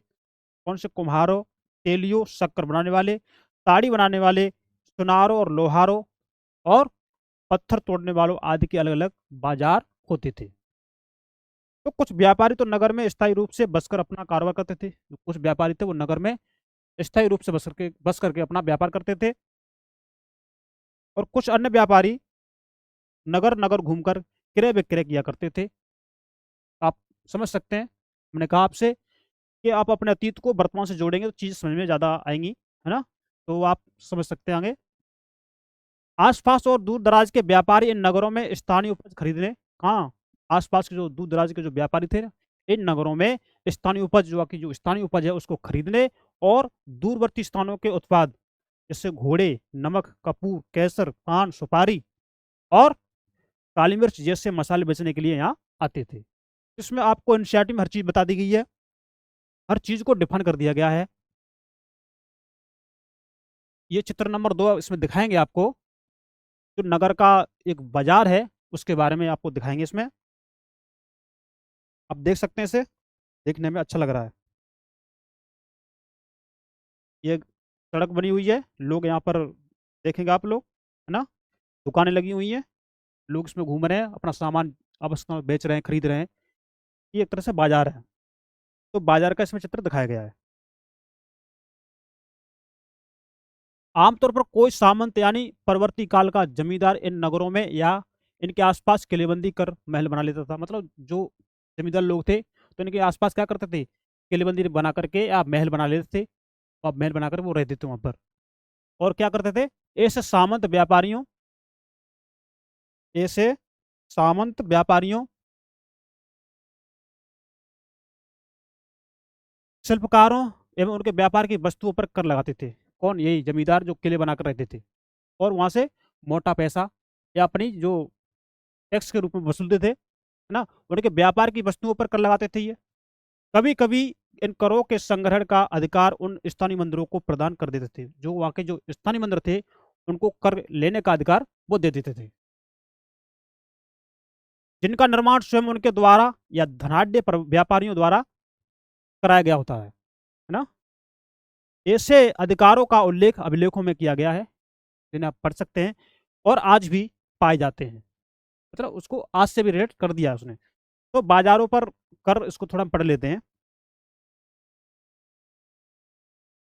कौन से, कुम्हारों, तेलियों, शक्कर बनाने वाले, ताड़ी बनाने वाले, सुनारों और लोहारों और पत्थर तोड़ने वालों आदि के अलग अलग बाजार होते थे। तो कुछ व्यापारी तो नगर में स्थायी रूप से बसकर अपना कारोबार करते थे। जो कुछ व्यापारी थे वो नगर में स्थायी रूप से बस करके अपना व्यापार करते थे। और कुछ अन्य व्यापारी नगर नगर घूमकर क्रय विक्रय किया करते थे। आप समझ सकते हैं, मैंने कहा आपसे कि आप अपने अतीत को वर्तमान से जोड़ेंगे तो चीज़ समझ में ज़्यादा आएंगी, है ना। तो आप समझ सकते हैं आगे। आसपास और दूर दराज के व्यापारी इन नगरों में स्थानीय उपज खरीदने, कहाँ, आसपास के जो दूर दराज के जो व्यापारी थे इन नगरों में स्थानीय उपज, जो स्थानीय उपज है उसको खरीदने और दूरवर्ती स्थानों के उत्पाद जैसे घोड़े, नमक, कपूर, केसर, पान, सुपारी और काली मिर्च जैसे मसाले बेचने के लिए यहाँ आते थे। इसमें आपको एनसीईआरटी में हर चीज बता दी गई है, हर चीज को डिफाइन कर दिया गया है। ये चित्र नंबर 2 इसमें दिखाएंगे आपको, जो नगर का एक बाजार है उसके बारे में आपको दिखाएंगे इसमें। आप देख सकते हैं, इसे देखने में अच्छा लग रहा है। ये सड़क बनी हुई है, लोग यहाँ पर देखेंगे आप लोग, है ना, दुकानें लगी हुई हैं, लोग इसमें घूम रहे हैं, अपना सामान आपस में बेच रहे हैं, खरीद रहे हैं। ये एक तरह से बाजार है। तो बाजार का इसमें चित्र दिखाया गया है। आमतौर पर कोई सामंत यानी परवर्ती काल का जमींदार इन नगरों में या इनके आसपास किलेबंदी कर महल बना लेता था। मतलब जो जमींदार लोग थे तो इनके आसपास क्या करते थे, किलेबंदी बना करके या महल बना लेते थे, और महल बनाकर वो रहते थे वहां पर। और क्या करते थे, ऐसे सामंत व्यापारियों, ऐसे सामंत व्यापारियों, शिल्पकारों एवं उनके व्यापार की वस्तुओं पर कर लगाते थे। कौन, यही जमींदार जो किले बनाकर रहते थे, और वहां से मोटा पैसा या अपनी जो टैक्स के रूप में वसूलते थे, है ना, उनके व्यापार की वस्तुओं पर कर लगाते थे ये। कभी कभी इन करों के संग्रहण का अधिकार उन स्थानीय मंदिरों को प्रदान कर देते थे। जो वहाँ के जो स्थानीय मंदिर थे उनको कर लेने का अधिकार वो दे देते थे, जिनका निर्माण स्वयं उनके द्वारा या धनाढ़ व्यापारियों द्वारा कराया गया होता है ना। ऐसे अधिकारों का उल्लेख अभिलेखों में किया गया है, जिन्हें आप पढ़ सकते हैं, और आज भी पाए जाते हैं। मतलब उसको आज से भी रिलेट कर दिया है उसने। तो बाजारों पर कर, इसको थोड़ा हम पढ़ लेते हैं।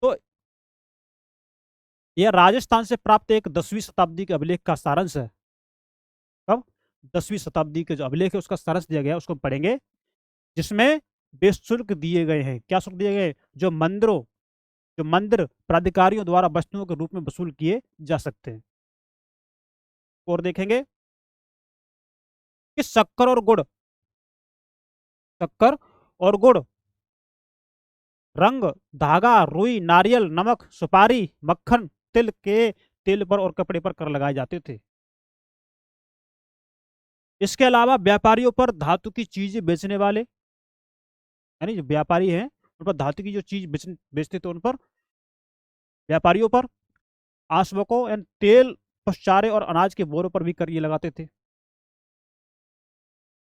तो यह राजस्थान से प्राप्त एक 10वीं शताब्दी के अभिलेख का सारांश है। कब, 10वीं शताब्दी के जो अभिलेख है उसका सारांश दिया गया, उसको पढ़ेंगे, जिसमें बेशुल्क दिए गए हैं। क्या शुल्क दिए गए, जो मंदिर प्राधिकारियों द्वारा वस्तुओं के रूप में वसूल किए जा सकते हैं। और देखेंगे कि शक्कर और गुड़, रंग, धागा, रुई, नारियल, नमक, सुपारी, मक्खन, तिल के तेल पर और कपड़े पर कर लगाए जाते थे। इसके अलावा व्यापारियों पर धातु की चीजें बेचने वाले, यानी जो व्यापारी हैं उन पर धातु की जो चीज बेचते थे, उन पर, व्यापारियों पर, आश्वकों एंड तेल, पशुचारे और अनाज के बोरों पर भी कर ये लगाते थे।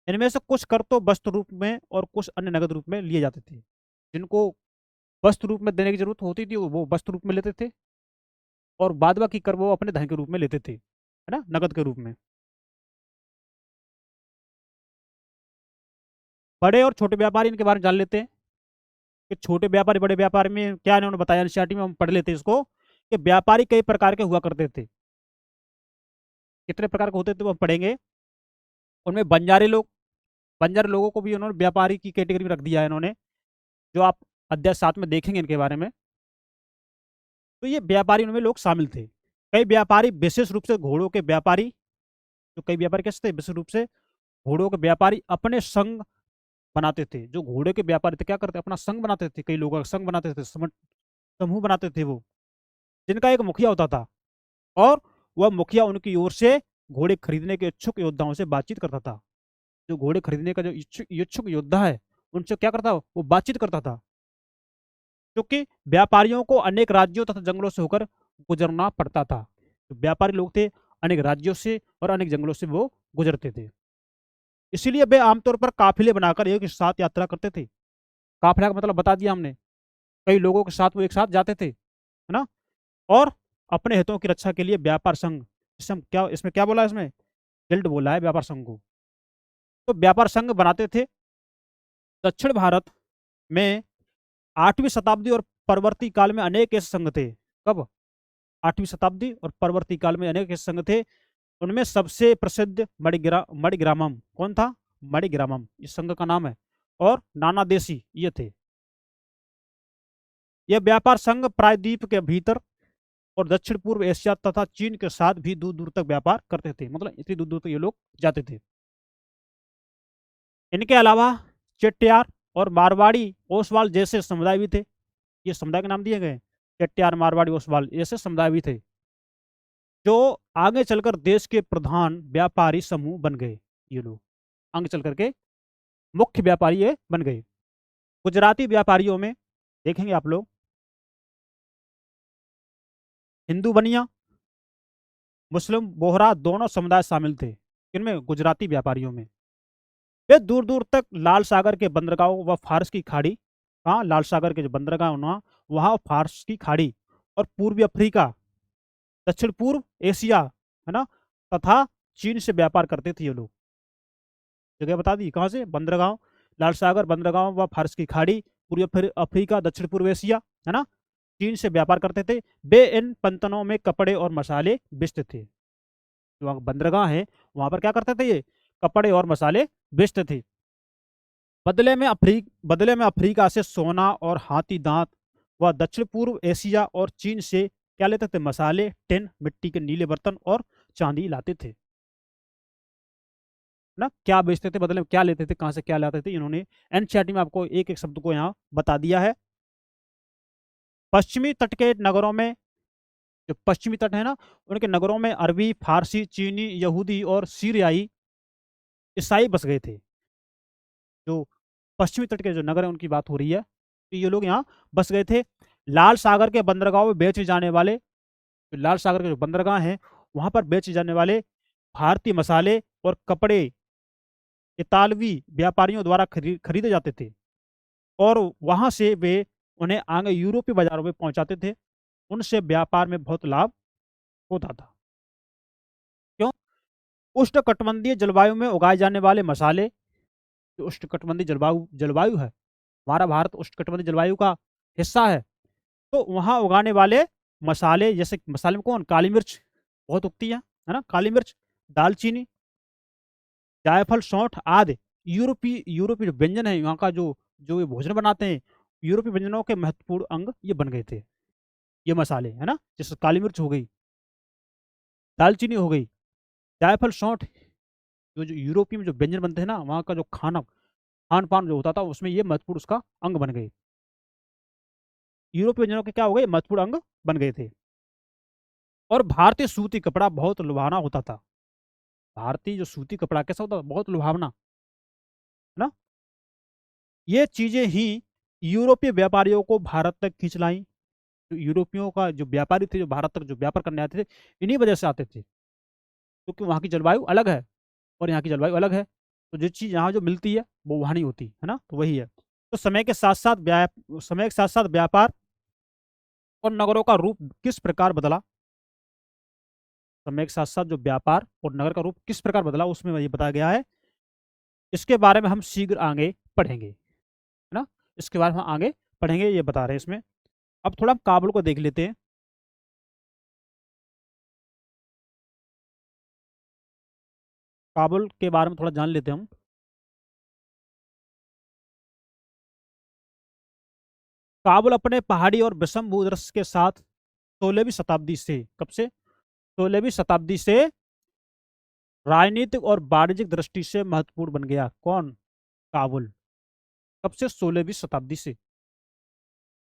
इनमें से कुछ कर तो वस्तु रूप में और कुछ अन्य नगद रूप में लिए जाते थे। जिनको वस्तु रूप में देने की जरूरत होती थी वो वस्तु रूप में लेते थे, और बाद बाकी कर वो अपने धन के रूप में लेते थे, है ना, नगद के रूप में। बड़े और छोटे व्यापारी, इनके बारे में जान लेते हैं कि छोटे व्यापारी बड़े व्यापारी में क्या इन्होंने बताया, एनसीईआरटी में हम पढ़ लेते हैं इसको, कि व्यापारी कई प्रकार के हुआ करते थे। कितने प्रकार के होते थे वो हम पढ़ेंगे। उनमें बंजारे लोगों को भी उन्होंने व्यापारी की कैटेगरी में रख दिया है इन्होंने, जो आप अध्याय 7 में देखेंगे इनके बारे में। तो ये व्यापारी उनमें लोग शामिल थे। कई व्यापारी विशेष रूप से घोड़ों के व्यापारी, तो कई व्यापारी कैसे थे, विशेष रूप से घोड़ों के व्यापारी अपने संघ बनाते थे। जो घोड़े के व्यापारी थे क्या करते, अपना संघ बनाते थे, कई लोगों का संघ बनाते थे, समूह बनाते थे वो, जिनका एक मुखिया होता था, और वह मुखिया उनकी ओर से घोड़े खरीदने के इच्छुक योद्धाओं से बातचीत करता था। जो घोड़े खरीदने का जो इच्छुक योद्धा है उनसे क्या करता, वो बातचीत करता था, क्योंकि व्यापारियों को अनेक राज्यों तथा जंगलों से होकर गुजरना पड़ता था। जो व्यापारी लोग थे अनेक राज्यों से और अनेक जंगलों से वो गुजरते थे, इसीलिए वे आमतौर पर काफिले बनाकर एक साथ यात्रा करते थे। काफिला का मतलब बता दिया हमने, कई लोगों के साथ वो एक साथ जाते थे, है ना। और अपने हितों की रक्षा के लिए व्यापार संघ, इसमें क्या बोला है, इसमें गिल्ड बोला है व्यापार संघ को, तो व्यापार संघ बनाते थे। दक्षिण भारत में 8वीं शताब्दी और परवर्ती काल में अनेक ऐसे संघ थे। कब? 8वीं शताब्दी और परवर्ती काल में अनेक ऐसे संघ थे। उनमें सबसे प्रसिद्ध मणिग्रामम कौन था? मणिग्रामम इस संघ का नाम है। और नाना देशी ये थे। यह व्यापार संघ प्रायद्वीप के भीतर और दक्षिण पूर्व एशिया तथा चीन के साथ भी दूर दूर तक व्यापार करते थे, मतलब इतनी दूर दूर तक ये लोग जाते थे। इनके अलावा चेट्टियार और मारवाड़ी ओसवाल जैसे समुदाय भी थे। ये समुदाय के नाम दिए गए, चेट्टियार मारवाड़ी ओसवाल जैसे समुदाय भी थे, जो आगे चलकर देश के प्रधान व्यापारी समूह बन गए। ये लोग आगे चल करके मुख्य व्यापारी ये बन गए। गुजराती व्यापारियों में देखेंगे आप लोग हिंदू बनिया, मुस्लिम बोहरा दोनों समुदाय शामिल थे। इनमें गुजराती व्यापारियों में वे दूर दूर तक लाल सागर के बंदरगाहों व फारस की खाड़ी, कहाँ? लाल सागर के जो बंदरगाह वहाँ वहाँ फारस की खाड़ी और पूर्वी अफ्रीका, दक्षिण पूर्व एशिया, है ना, तथा चीन से व्यापार करते थे ये लोग। जगह बता दी कहाँ से? बंदरगाह, लाल सागर बंदरगाह व फारस की खाड़ी, पूर्वी अफ्रीका, दक्षिण पूर्व एशिया, है ना, चीन से व्यापार करते थे। वे इन पंतनों में कपड़े और मसाले बेचते थे। जो वहाँ बंदरगाह है वहां पर क्या करते थे? ये कपड़े और मसाले बेचते थे। बदले में अफ्रीका से सोना और हाथी दांत व दक्षिण पूर्व एशिया और चीन से क्या लेते थे? मसाले, टिन, मिट्टी के नीले बर्तन और चांदी लाते थे ना। क्या बेचते थे, बदले में क्या लेते थे, कहां से क्या लाते थे? इन्होंने एनसीईआरटी में आपको एक एक शब्द को यहाँ बता दिया है। पश्चिमी तट के नगरों में, जो पश्चिमी तट है ना, उनके नगरों में अरबी, फारसी, चीनी, यहूदी और सीरियाई ईसाई बस गए थे। जो पश्चिमी तट के जो नगर है उनकी बात हो रही है, तो ये लोग यहाँ बस गए थे। लाल सागर के बंदरगाहों में बेचे जाने वाले, जो लाल सागर के जो बंदरगाह हैं वहां पर बेचे जाने वाले भारतीय मसाले और कपड़े इतालवी व्यापारियों द्वारा खरीदे जाते थे और वहां से वे उन्हें आगे यूरोपीय बाजारों में पहुंचाते थे। उनसे व्यापार में बहुत लाभ होता था। क्यों? उष्णकटिबंधीय जलवायु में उगाए जाने वाले मसाले, जो उष्णकटिबंधीय जलवायु जलवायु है, हमारा भारत उष्णकटिबंधीय जलवायु का हिस्सा है, तो वहां उगाने वाले मसाले, जैसे मसाले में कौन? काली मिर्च बहुत उगती है ना, काली मिर्च, दालचीनी, जायफल, सौंठ आदि यूरोपीय यूरोपीय जो व्यंजन है यहाँ का, जो जो ये भोजन बनाते हैं, यूरोपीय व्यंजनों के महत्वपूर्ण अंग ये बन गए थे, ये मसाले, है ना। जैसे काली मिर्च हो गई, दालचीनी हो गई, जायफल, सौंठ, जो जो यूरोपीय में जो व्यंजन बनते हैं ना, वहाँ का जो खान पान जो होता था उसमें ये महत्वपूर्ण उसका अंग बन गए। यूरोपीय व्यंजनों के क्या हो गए? महत्वपूर्ण अंग बन गए थे। और भारतीय सूती कपड़ा बहुत लुभावना होता था। भारतीय जो सूती कपड़ा कैसा होता था? बहुत लुभावना, है ना। ये चीजें ही यूरोपीय व्यापारियों को भारत तक खींच लाई। जो यूरोपियों का जो व्यापारी थे, जो भारत तक जो व्यापार करने आते थे, इन्हीं वजह से आते थे, क्योंकि वहाँ की जलवायु अलग है और यहाँ की जलवायु अलग है। तो जो चीज़ यहाँ जो मिलती है वो वहाँ नहीं होती, है ना। तो वही है। तो समय के साथ साथ व्यापार और नगरों का रूप किस प्रकार बदला? समय के साथ साथ जो व्यापार और नगर का रूप किस प्रकार बदला, उसमें ये बताया गया है। इसके बारे में हम शीघ्र आगे पढ़ेंगे, है ना। इसके बारे में हम आगे पढ़ेंगे, ये बता रहे हैं इसमें। अब थोड़ा हम काबुल को देख लेते हैं। काबुल के बारे में थोड़ा जान लेते हैं हम। काबुल अपने पहाड़ी और विषम भूदृश्य के साथ 16वीं शताब्दी से, कब से? 16वीं शताब्दी से राजनीतिक और वाणिज्यिक दृष्टि से महत्वपूर्ण बन गया। कौन? काबुल। कब से? 16वीं शताब्दी से।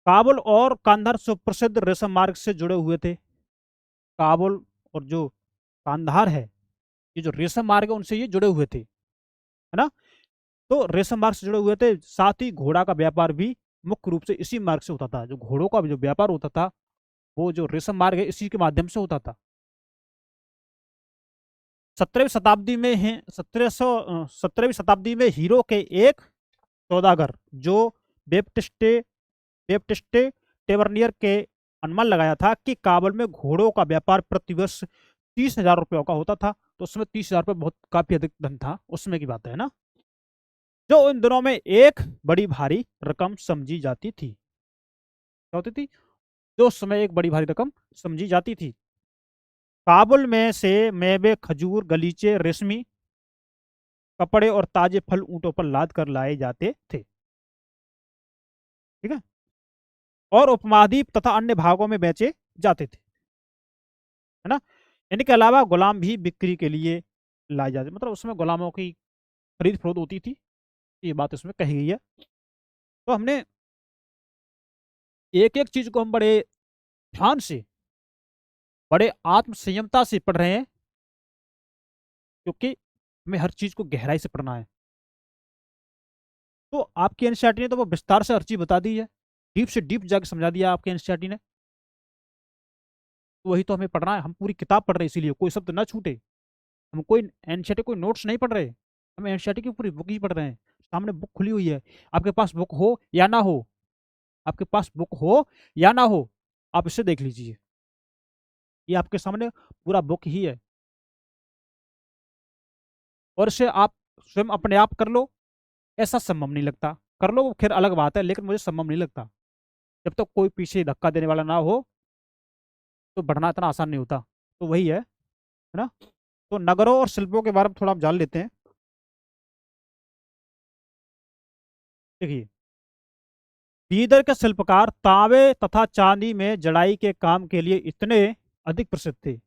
काबुल और कांधार सुप्रसिद्ध रेशम मार्ग से जुड़े हुए थे। काबुल और जो कांधार है, ये जो रेशम मार्ग है उनसे ये जुड़े हुए थे, है ना। तो रेशम मार्ग से जुड़े हुए थे। साथ ही घोड़ा का व्यापार भी मुख्य रूप से इसी मार्ग से होता था। जो घोड़ों का जो व्यापार होता था वो जो रेशम मार्ग है इसी के माध्यम से होता था। 17वीं शताब्दी में हीरो के एक सौदागर जो बेप्टिस्टे बेप्टिस्टे टेवर्नियर के अनुमान लगाया था कि काबुल में घोड़ों का व्यापार प्रतिवर्ष 30,000 रुपयों का होता था। तो उसमें 30,000 रुपये बहुत काफी अधिक धन था, उसमें की बात है ना, जो उन दिनों में एक बड़ी भारी रकम समझी जाती थी। क्या होती थी? जो उस समय एक बड़ी भारी रकम समझी जाती थी। काबुल में से मेवे, खजूर, गलीचे, रेशमी कपड़े और ताजे फल ऊंटों पर लाद कर लाए जाते थे। ठीक है। और उपमहाद्वीप तथा अन्य भागों में बेचे जाते थे, है ना। इनके अलावा गुलाम भी बिक्री के लिए लाए जाते, मतलब उसमें गुलामों की खरीद फरोख्त होती थी, ये बात इसमें कही गई है। तो हमने एक एक चीज को हम बड़े ध्यान से, बड़े आत्म संयमता से पढ़ रहे हैं, क्योंकि हमें हर चीज को गहराई से पढ़ना है। तो आपकी एनसीईआरटी ने तो वो विस्तार से हर चीज बता दी है, डीप से डीप जाके समझा दिया आपके एनसीईआरटी ने। तो वही तो हमें पढ़ना है, हम पूरी किताब पढ़ रहे हैं, इसीलिए कोई शब्द ना छूटे। हम कोई एनसीईआरटी, कोई नोट्स नहीं पढ़ रहे, हम एनसीईआरटी की पूरी बुक ही पढ़ रहे हैं। सामने बुक खुली हुई है, आपके पास बुक हो या ना हो, आपके पास बुक हो या ना हो, आप इसे देख लीजिए, ये आपके सामने पूरा बुक ही है। और इसे आप स्वयं अपने आप कर लो, ऐसा संभव नहीं लगता। कर लो खैर अलग बात है, लेकिन मुझे संभव नहीं लगता। जब तक तो कोई पीछे धक्का देने वाला ना हो, तो बढ़ना इतना आसान नहीं होता। तो वही है ना। तो नगरों और शिल्पों के बारे में थोड़ा हम जान लेते हैं। देखिए, बीदर के शिल्पकार तांबे तथा चांदी में जड़ाई के काम के लिए इतने अधिक प्रसिद्ध थे।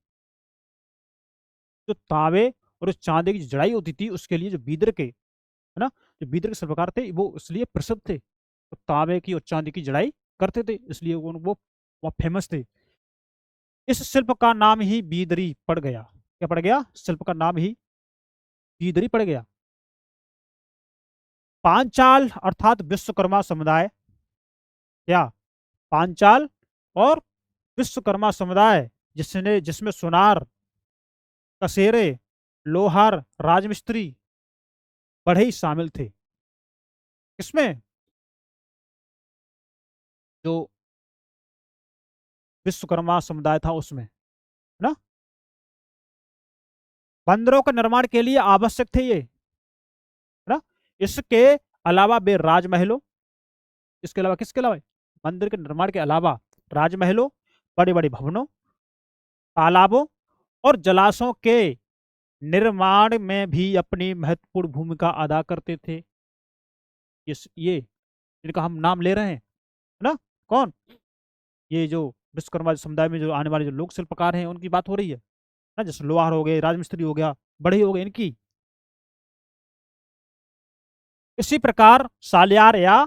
जो तांबे और उस चांदी की जड़ाई होती थी, उसके लिए जो बीदर के, है ना, जो बीदर के शिल्पकार थे, वो इसलिए प्रसिद्ध थे। तो तांबे की और चांदी की जड़ाई करते थे, इसलिए वो फेमस थे। इस शिल्प का नाम ही बीदरी पड़ गया। क्या पड़ गया? शिल्प का नाम ही बीदरी पड़ गया। पांचाल अर्थात विश्वकर्मा समुदाय, क्या? पांचाल और विश्वकर्मा समुदाय, जिसमें सुनार, कसेरे, लोहार, राजमिस्त्री, बढ़ई शामिल थे। किसमें? जो विश्वकर्मा समुदाय था उसमें, है ना। बंदरों के निर्माण के लिए आवश्यक थे ये, है ना। इसके अलावा वे राजमहलों, इसके अलावा किसके अलावा, मंदिर के निर्माण के अलावा राजमहलों, बड़े बड़े भवनों, तालाबों और जलाशयों के निर्माण में भी अपनी महत्वपूर्ण भूमिका अदा करते थे। ये इनका हम नाम ले रहे हैं, है ना। कौन? ये जो विश्वकर्मा समुदाय में जो आने वाले जो लोक शिल्पकार हैं, उनकी बात हो रही है ना। जैसे लोहार हो गए, राजमिस्त्री हो गया, बढ़ई हो गए, इनकी। इसी प्रकार सालियार या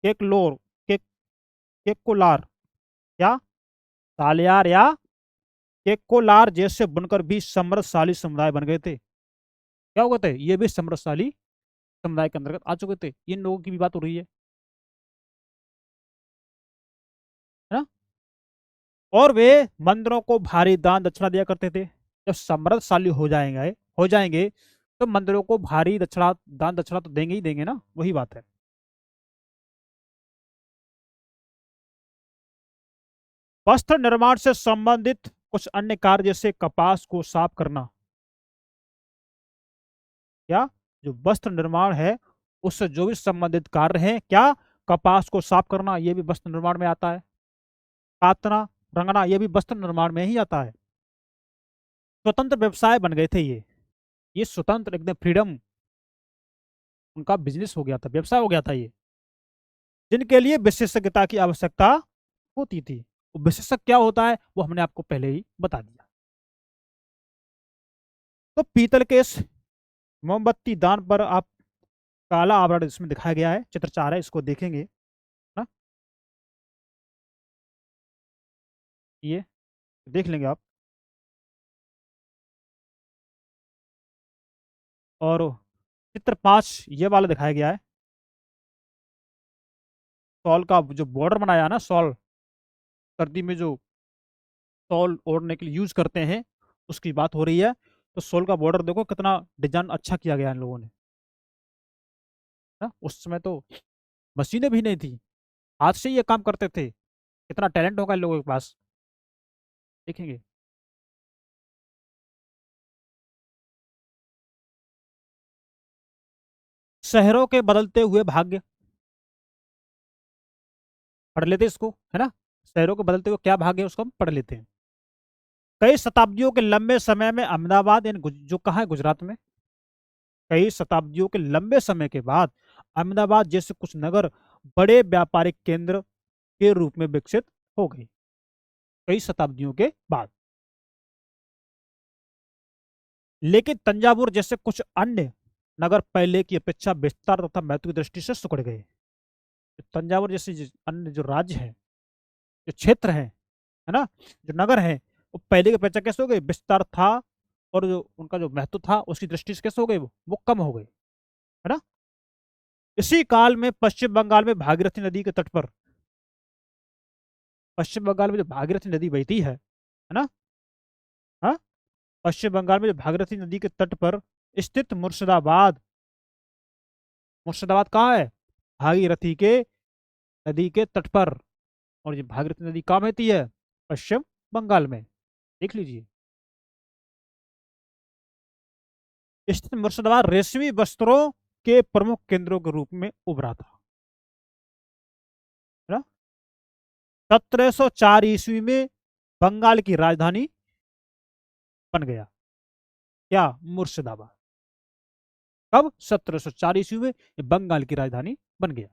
केकलोर, केक केकोलार, क्या? सालियार या केकोलार जैसे बनकर भी समृद्धशाली समुदाय बन गए थे। क्या हो गए थे? ये भी समृद्धशाली समुदाय के अंतर्गत आ चुके थे। इन लोगों की भी बात हो रही है ना। और वे मंदिरों को भारी दान दक्षिणा दिया करते थे। जब समृद्धशाली हो जाएंगे तो मंदिरों को भारी दक्षिणा, दान दक्षिणा तो देंगे ही देंगे ना, वही बात है। वस्त्र निर्माण से संबंधित कुछ अन्य कार्य, जैसे कपास को साफ करना, क्या? जो वस्त्र निर्माण है, उससे जो भी संबंधित कार्य हैं, क्या? कपास को साफ करना, ये भी वस्त्र निर्माण में आता है। कातना, रंगना, ये भी वस्त्र निर्माण में ही आता है। स्वतंत्र व्यवसाय बन गए थे ये स्वतंत्र, एकदम फ्रीडम, उनका बिजनेस हो गया था, व्यवसाय हो गया था ये, जिनके लिए विशेषज्ञता की आवश्यकता होती थी। वो विशेषज्ञ क्या होता है, वो हमने आपको पहले ही बता दिया। तो पीतल के इस मोमबत्ती दान पर आप काला आवरण इसमें दिखाया गया है, चित्र 4 है, इसको देखेंगे ना, ये देख लेंगे आप। और चित्र 5 ये वाला दिखाया गया है, शॉल का जो बॉर्डर बनाया है ना, शॉल, सर्दी में जो शॉल ओढ़ने के लिए यूज करते हैं, उसकी बात हो रही है। तो शॉल का बॉर्डर देखो कितना डिजाइन अच्छा किया गया इन लोगों ने ना। उस समय तो मशीनें भी नहीं थी, हाथ से ये काम करते थे। कितना टैलेंट होगा इन लोगों के पास, देखेंगे। शहरों के बदलते हुए भाग्य, पढ़ लेते इसको, है ना। शहरों के बदलते हुए क्या भाग्य है उसको हम पढ़ लेते हैं। कई शताब्दियों के लंबे समय में अहमदाबाद जो कहाँ है, गुजरात में। कई शताब्दियों के लंबे समय के बाद अहमदाबाद जैसे कुछ नगर बड़े व्यापारिक केंद्र के रूप में विकसित हो गए। कई शताब्दियों के बाद। लेकिन तंजावुर जैसे कुछ अन्य नगर पहले की अपेक्षा विस्तार तथा महत्व की दृष्टि से सिकुड़ गए। तंजावुर जैसे अन्य जो राज्य है, जो क्षेत्र है ना, जो नगर है, वो पहले की अपेक्षा कैसे हो गए, विस्तार था, और जो उनका जो महत्व था उसकी दृष्टि से कैसे हो गए, वो कम हो गए, है ना। इसी काल में पश्चिम बंगाल में भागीरथी नदी के तट पर, पश्चिम बंगाल में जो भागीरथी नदी बहती है ना, हाँ, पश्चिम बंगाल में जो भागीरथी नदी के तट पर स्थित मुर्शिदाबाद, मुर्शिदाबाद कहाँ है, भागीरथी के नदी के तट पर। और ये भागीरथी नदी कहाँ बहती है, पश्चिम बंगाल में, देख लीजिए। स्थित मुर्शिदाबाद रेशमी वस्त्रों के प्रमुख केंद्रों के रूप में उभरा था, है ना। 1704 ईस्वी में बंगाल की राजधानी बन गया, क्या, मुर्शिदाबाद। कब, 1704 ईस्वी में ये बंगाल की राजधानी बन गया।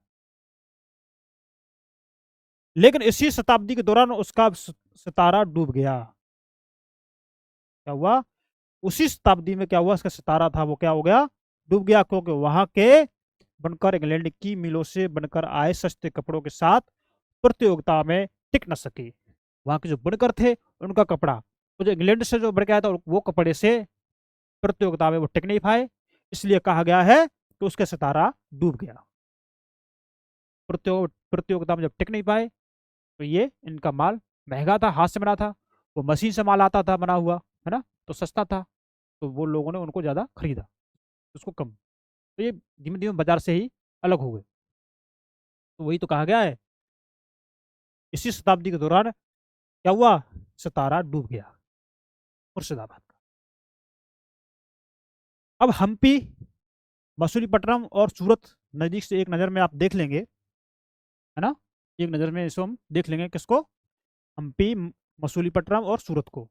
लेकिन इसी शताब्दी के दौरान उसका सितारा डूब गया। क्या हुआ, उसी शताब्दी में क्या हुआ, उसका सितारा था वो क्या हो गया, डूब गया, क्योंकि वहां के बनकर इंग्लैंड की मिलों से बनकर आए सस्ते कपड़ों के साथ प्रतियोगिता में टिक न सके। वहां के जो बुनकर थे उनका कपड़ा, वो जो इंग्लैंड से जो बन के आया था वो कपड़े से प्रतियोगिता में वो टिक नहीं पाए, इसलिए कहा गया है कि उसका सितारा डूब गया। प्रतियोगिता में जब टिक नहीं पाए तो ये इनका माल महंगा था, हाथ से बना था, वो मशीन से माल आता था बना हुआ, है ना, तो सस्ता था, तो वो लोगों ने उनको ज़्यादा खरीदा, उसको कम। तो ये धीमे धीमे बाजार से ही अलग हो गए। तो वही तो कहा गया है, इसी शताब्दी के दौरान क्या हुआ, सितारा डूब गया मुर्शिदाबाद का। अब हम्पी, मसूलीपट्टनम और सूरत नजदीक से एक नज़र में आप देख लेंगे, है ना। एक नज़र में इसको हम देख लेंगे, किसको, हम्पी, मसूलीपट्टनम और सूरत को।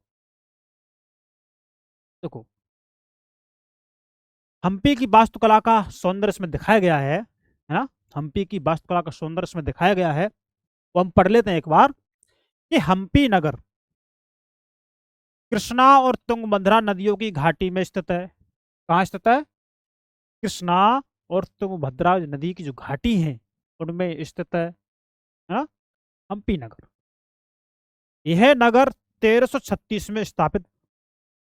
देखो, हम्पी की वास्तुकला का सौंदर्य इसमें दिखाया गया है ना। हम्पी की वास्तुकला का सौंदर्य इसमें दिखाया गया है, वो हम पढ़ लेते हैं एक बार, कि हम्पी नगर कृष्णा और तुंगभद्रा नदियों की घाटी में स्थित है। कहाँ स्थित है, कृष्णा और तुंगभद्रा नदी की जो घाटी है उनमें स्थित है ना, हम्पी नगर। यह नगर 1336 में स्थापित,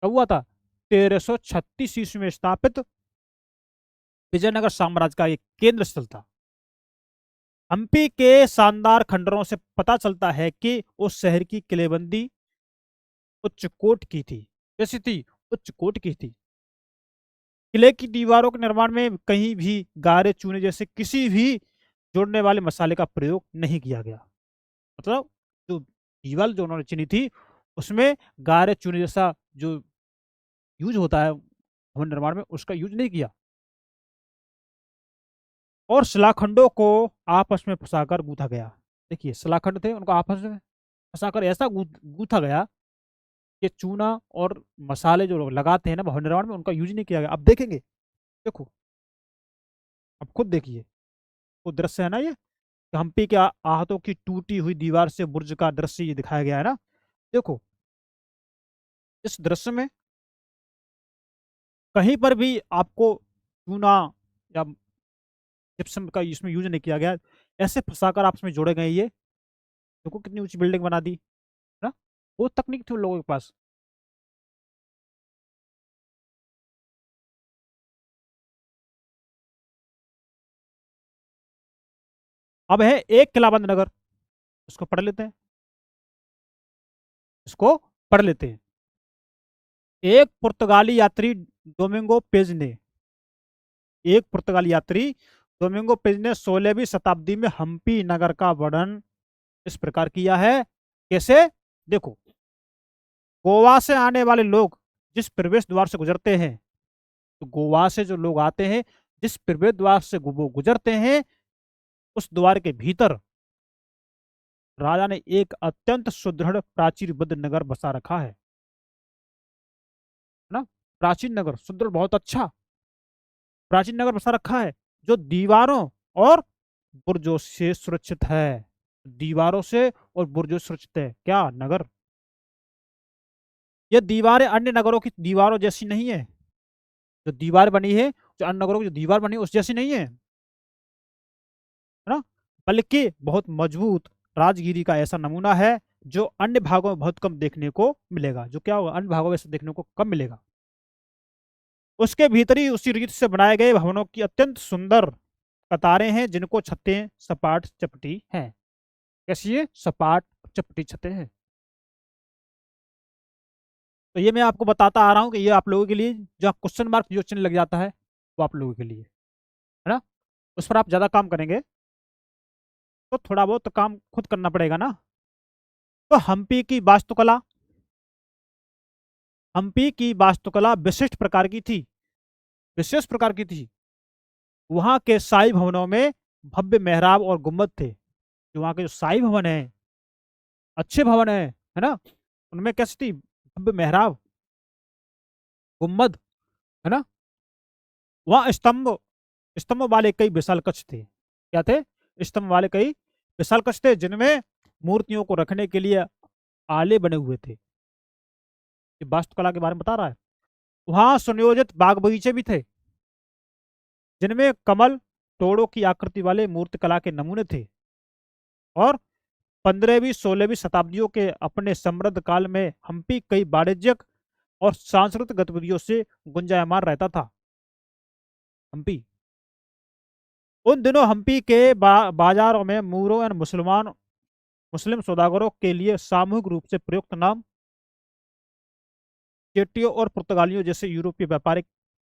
कब हुआ था, 1336 ईस्वी में स्थापित विजयनगर साम्राज्य का एक केंद्र स्थल था। हम्पी के शानदार खंडरों से पता चलता है कि उस शहर की किलेबंदी उच्च कोट की थी। कैसी थी, उच्च कोट की थी। किले की दीवारों के निर्माण में कहीं भी गारे चूने जैसे किसी भी जोड़ने वाले मसाले का प्रयोग नहीं किया गया। मतलब जो दीवार जो उन्होंने चुनी थी उसमें गारे चूने जैसा जो यूज होता है भवन निर्माण में, उसका यूज नहीं किया। और शिलाखंडों को आपस में फंसाकर गूंथा गया। देखिए, शिलाखंड थे, उनको आपस में फंसाकर ऐसा गूंथा गया कि चूना और मसाले जो लोग लगाते हैं ना भवन निर्माण में, उनका यूज नहीं किया गया। अब देखेंगे, देखो, अब खुद देखिए, वो दृश्य है ना ये, हम्पी के आहतों की टूटी हुई दीवार से बुर्ज का दृश्य ये दिखाया गया है ना। देखो, इस दृश्य में कहीं पर भी आपको चूना या जिप्सम का इसमें यूज नहीं किया गया, ऐसे फंसाकर आपस में जोड़े गए ये। देखो कितनी ऊंची बिल्डिंग बना दी, है ना। वो तकनीक थी उन लोगों के पास। अब है एक किलाबंद नगर, उसको पढ़ लेते हैं, इसको पढ़ लेते हैं। एक पुर्तगाली यात्री डोमिंगो पेज ने, एक पुर्तगाली यात्री डोमिंगो पेज ने 16वीं शताब्दी में हम्पी नगर का वर्णन इस प्रकार किया है। कैसे? देखो, गोवा से आने वाले लोग जिस प्रवेश द्वार से गुजरते हैं, तो गोवा से जो लोग आते हैं, जिस प्रवेश द्वार से वो गुजरते हैं, उस द्वार के भीतर राजा ने एक अत्यंत सुदृढ़ प्राचीरबद्ध नगर बसा रखा है ना। प्राचीन नगर, सुदृढ़, बहुत अच्छा प्राचीन नगर बसा रखा है, जो दीवारों और बुर्जों से सुरक्षित है। दीवारों से और बुर्जों से सुरक्षित है क्या नगर? ये दीवारें अन्य नगरों की दीवारों जैसी नहीं है। जो दीवार बनी है, जो अन्य नगरों की जो दीवार बनी है उस जैसी नहीं है ना, बल्कि बहुत मजबूत राजगिरी का ऐसा नमूना है जो अन्य भागों में बहुत कम देखने को मिलेगा। जो क्या होगा, अन्य भागों में ऐसे देखने को कम मिलेगा। उसके भीतर ही उसी रीत से बनाए गए भवनों की अत्यंत सुंदर कतारें हैं, जिनको छतें सपाट चपटी हैं। कैसी है? सपाट चपटी छतें हैं। तो ये मैं आपको बताता आ रहा हूँ कि ये आप लोगों के लिए, जो क्वेश्चन मार्क जो चिन्ह लग जाता है, वो आप लोगों के लिए है ना। उस पर आप ज्यादा काम करेंगे तो थोड़ा बहुत तो काम खुद करना पड़ेगा ना। तो हम्पी की वास्तुकला विशिष्ट प्रकार की थी, विशेष प्रकार की थी। वहां के शाही भवनों में भव्य मेहराब और गुम्बद थे। जो वहां के जो शाही भवन है, अच्छे भवन है ना, उनमें कैसी थी? भव्य मेहराब, गुम्बद, है ना। वहां स्तंभ स्तंभ वाले कई विशाल कक्ष थे। क्या थे? स्तंभ वाले कई विशाल कक्ष थे, जिनमें मूर्तियों को रखने के लिए आले बने हुए थे। ये वास्तुकला के बारे में बता रहा है। वहां सुनियोजित बाग बगीचे भी थे, जिनमें कमल तोड़ों की आकृति वाले मूर्तिकला के नमूने थे। और 15वीं 16वीं शताब्दियों के अपने समृद्ध काल में हम्पी कई वाणिज्यिक और सांस्कृतिक गतिविधियों से गुंजायमान रहता था। हम्पी उन दिनों हम्पी के बाजारों में मूरों और मुस्लिम सौदागरों के लिए सामूहिक रूप से प्रयुक्त नाम चेटियों और पुर्तगालियों जैसे यूरोपीय व्यापारिक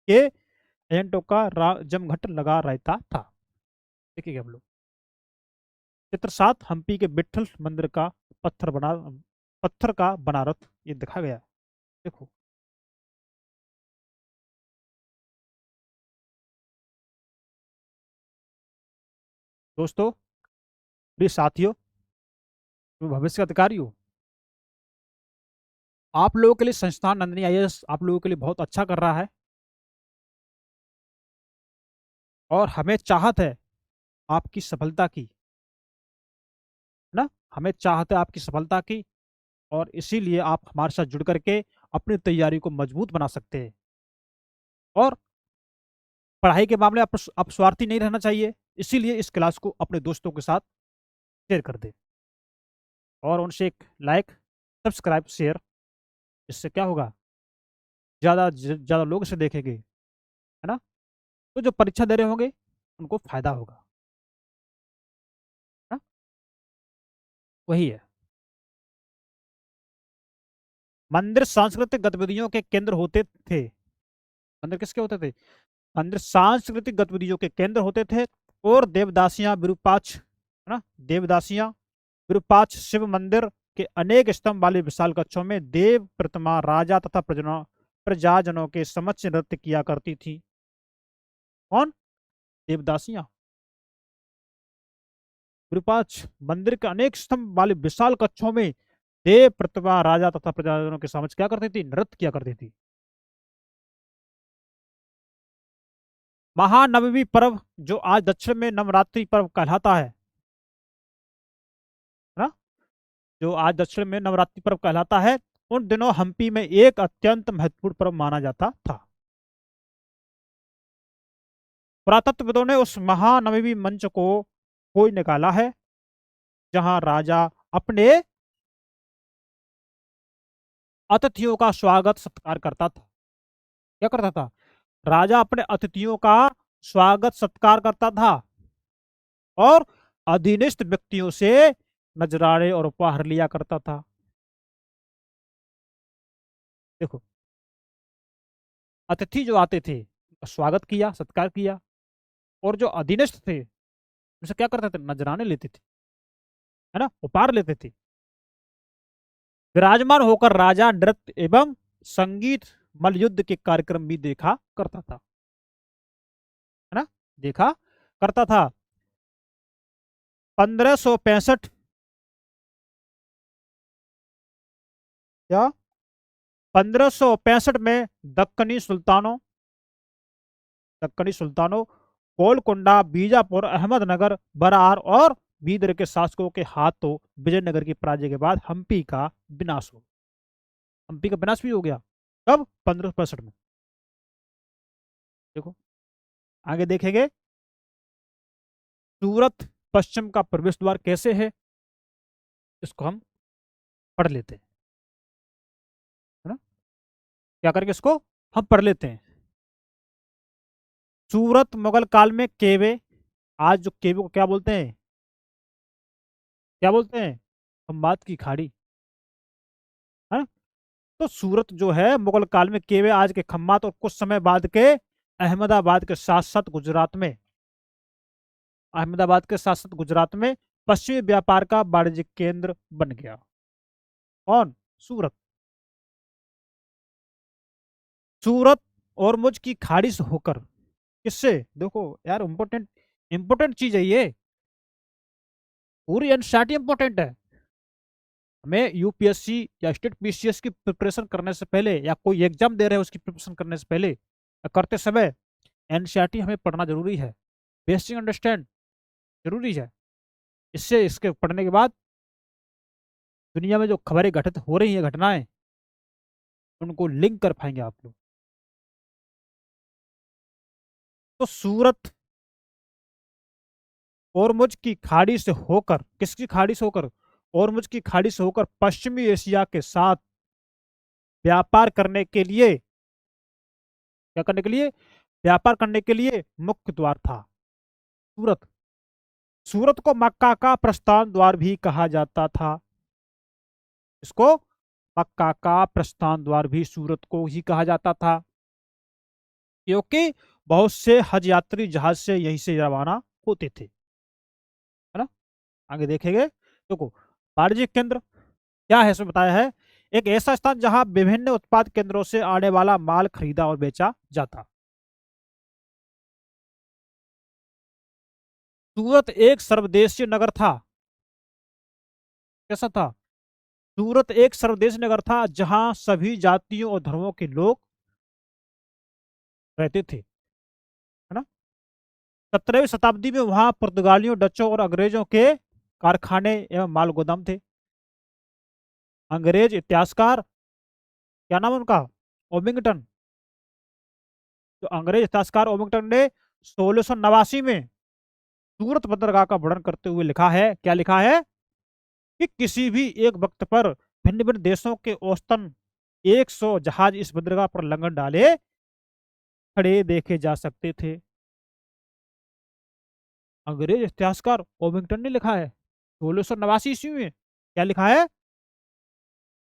के एजेंटों का जमघट लगा रहता था। देखिए हम लोग चित्र 7, हम्पी के विट्ठल मंदिर का पत्थर का बना रथ, ये दिखा गया है। देखो दोस्तों, प्रिय साथियों, तुम भविष्य के अधिकारी हो। आप लोगों के लिए संस्थान नंदिनी आईएएस आप लोगों के लिए बहुत अच्छा कर रहा है, और हमें चाहत है आपकी सफलता की, ना। हमें चाहत है आपकी सफलता की, और इसीलिए आप हमारे साथ जुड़ करके अपनी तैयारी को मजबूत बना सकते हैं। और पढ़ाई के मामले में आप स्वार्थी नहीं रहना चाहिए, इसीलिए इस क्लास को अपने दोस्तों के साथ शेयर कर दें, और उनसे एक लाइक, सब्सक्राइब, शेयर। इससे क्या होगा, ज़्यादा ज़्यादा लोग इसे देखेंगे, है ना। तो जो परीक्षा दे रहे होंगे उनको फायदा होगा ना। वही है। मंदिर सांस्कृतिक गतिविधियों के केंद्र होते थे। मंदिर किसके होते थे? मंदिर सांस्कृतिक गतिविधियों के केंद्र होते थे। और देवदासियां विरूपाक्ष, है ना, देवदासियां विरूपाक्ष शिव मंदिर के अनेक स्तंभ वाले विशाल कक्षों में देव प्रतिमा राजा तथा प्रजाजनों के समक्ष नृत्य किया करती थी। कौन? देवदासियां विरूपाक्ष मंदिर के अनेक स्तंभ वाले विशाल कक्षों में देव प्रतिमा राजा तथा प्रजाजनों के समक्ष क्या करती थी? नृत्य किया करती थी। महानवमी पर्व, जो आज दक्षिण में नवरात्रि पर्व कहलाता है ना, जो आज दक्षिण में नवरात्रि पर्व कहलाता है, उन दिनों हम्पी में एक अत्यंत महत्वपूर्ण पर्व माना जाता था। पुरातत्वविदों ने उस महानवमी मंच को खोज निकाला है, जहां राजा अपने अतिथियों का स्वागत सत्कार करता था। क्या करता था? राजा अपने अतिथियों का स्वागत सत्कार करता था, और अधीनस्थ व्यक्तियों से नजराने और उपहार लिया करता था। देखो, अतिथि जो आते थे उनका स्वागत किया, सत्कार किया, और जो अधीनस्थ थे उनसे क्या करते थे? नजराने लेते थे। है ना, उपहार लेते थे। विराजमान होकर राजा नृत्य एवं संगीत मल्लयुद्ध के कार्यक्रम भी देखा करता था, है ना, देखा करता था। 1565 या 1565 में दक्कनी सुल्तानों गोलकोंडा, बीजापुर, अहमदनगर, बरार और बीदर के शासकों के हाथों विजयनगर की पराजय के बाद हम्पी का विनाश भी हो गया। कब? 1565 में। देखो आगे देखेंगे, सूरत पश्चिम का प्रवेश द्वार कैसे है, इसको हम पढ़ लेते हैं, है ना, क्या करके इसको हम पढ़ लेते हैं। सूरत मुगल काल में केवे, आज जो केवे को क्या बोलते हैं, क्या बोलते हैं, खम्बात की खाड़ी, है ना। तो सूरत जो है मुगल काल में केवे, आज के खम्बात, और कुछ समय बाद के अहमदाबाद के साथ साथ गुजरात में, पश्चिमी व्यापार का वाणिज्यिक केंद्र बन गया। कौन? सूरत। सूरत और मुझ की खाड़ी से होकर, किससे? देखो यार, इंपोर्टेंट इंपोर्टेंट चीज है ये, पूरी एनसीईआरटी इंपोर्टेंट है। हमें यूपीएससी या स्टेट पीसीएस की प्रिपरेशन करने से पहले, या कोई एग्जाम दे रहे हैं उसकी प्रिपरेशन करने से पहले या करते समय, एनसीईआरटी हमें पढ़ना जरूरी है, बेसिक अंडरस्टैंड जरूरी है। इससे इसके पढ़ने के बाद दुनिया में जो खबरें घटित हो रही हैं, घटनाएं, उनको लिंक कर पाएंगे आप लोग। तो सूरत और मुझ की खाड़ी से होकर, किसकी खाड़ी से होकर? और मुझ की खाड़ी से होकर पश्चिमी एशिया के साथ व्यापार करने के लिए, क्या करने के लिए? व्यापार करने के लिए मुख्य द्वार था सूरत। सूरत को मक्का का प्रस्थान द्वार भी कहा जाता था। इसको मक्का का प्रस्थान द्वार भी सूरत को ही कहा जाता था, क्योंकि बहुत से हज यात्री जहाज से यहीं से रवाना होते थे, है ना। आगे देखेंगे, देखो वाणिज्यिक केंद्र क्या है, इसमें बताया है, एक ऐसा स्थान जहां विभिन्न उत्पाद केंद्रों से आने वाला माल खरीदा और बेचा जाता। सूरत एक सर्वदेशीय नगर था। कैसा था? सूरत एक सर्वदेशीय नगर था जहां सभी जातियों और धर्मों के लोग रहते थे, है ना। 17वीं शताब्दी में वहां पुर्तगालियों, डचों और अंग्रेजों के कारखाने एवं माल गोदाम थे। अंग्रेज इतिहासकार, क्या नाम है उनका? ओमिंगटन। जो अंग्रेज इतिहासकार ओमिंगटन ने 1689 में सूरत बंदरगाह का वर्णन करते हुए लिखा है, क्या लिखा है, कि किसी भी एक वक्त पर भिन्न भिन्न देशों के औसतन 100 जहाज इस बंदरगाह पर लंगर डाले खड़े देखे जा सकते थे। अंग्रेज इतिहासकार ओमिंगटन ने लिखा है 1689 में, क्या लिखा है,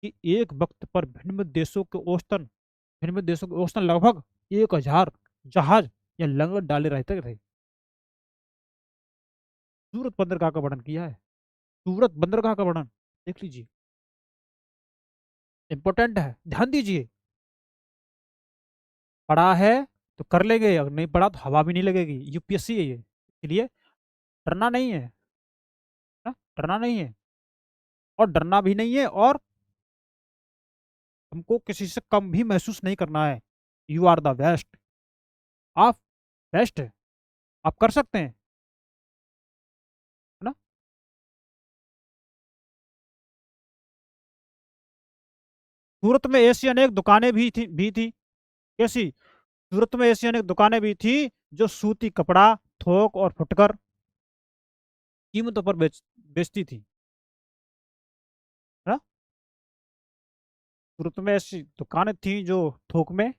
कि एक वक्त पर भिन्न भिन्न देशों के औसतन लगभग 1000 जहाज या लंगर डाले रहते थे। सूरत बंदरगाह का वर्णन किया है, सूरत बंदरगाह का वर्णन देख लीजिए, इंपॉर्टेंट है, ध्यान दीजिए। पढ़ा है तो कर लेंगे, अगर नहीं पढ़ा तो हवा भी नहीं लगेगी, यूपीएससी है ये, इसलिए डरना नहीं है, ना, डरना नहीं है, और डरना भी नहीं है, और हमको किसी से कम भी महसूस नहीं करना है। यू आर द बेस्ट, आप बेस्ट है, आप कर सकते हैं, है ना। सूरत में ऐसी अनेक दुकानें भी थी। कैसी? सूरत में ऐसी अनेक दुकानें भी थी जो सूती कपड़ा, थोक और फुटकर कीमतों पर बेचती थी, है ना। सूरत में ऐसी दुकानें थी जो थोक में, है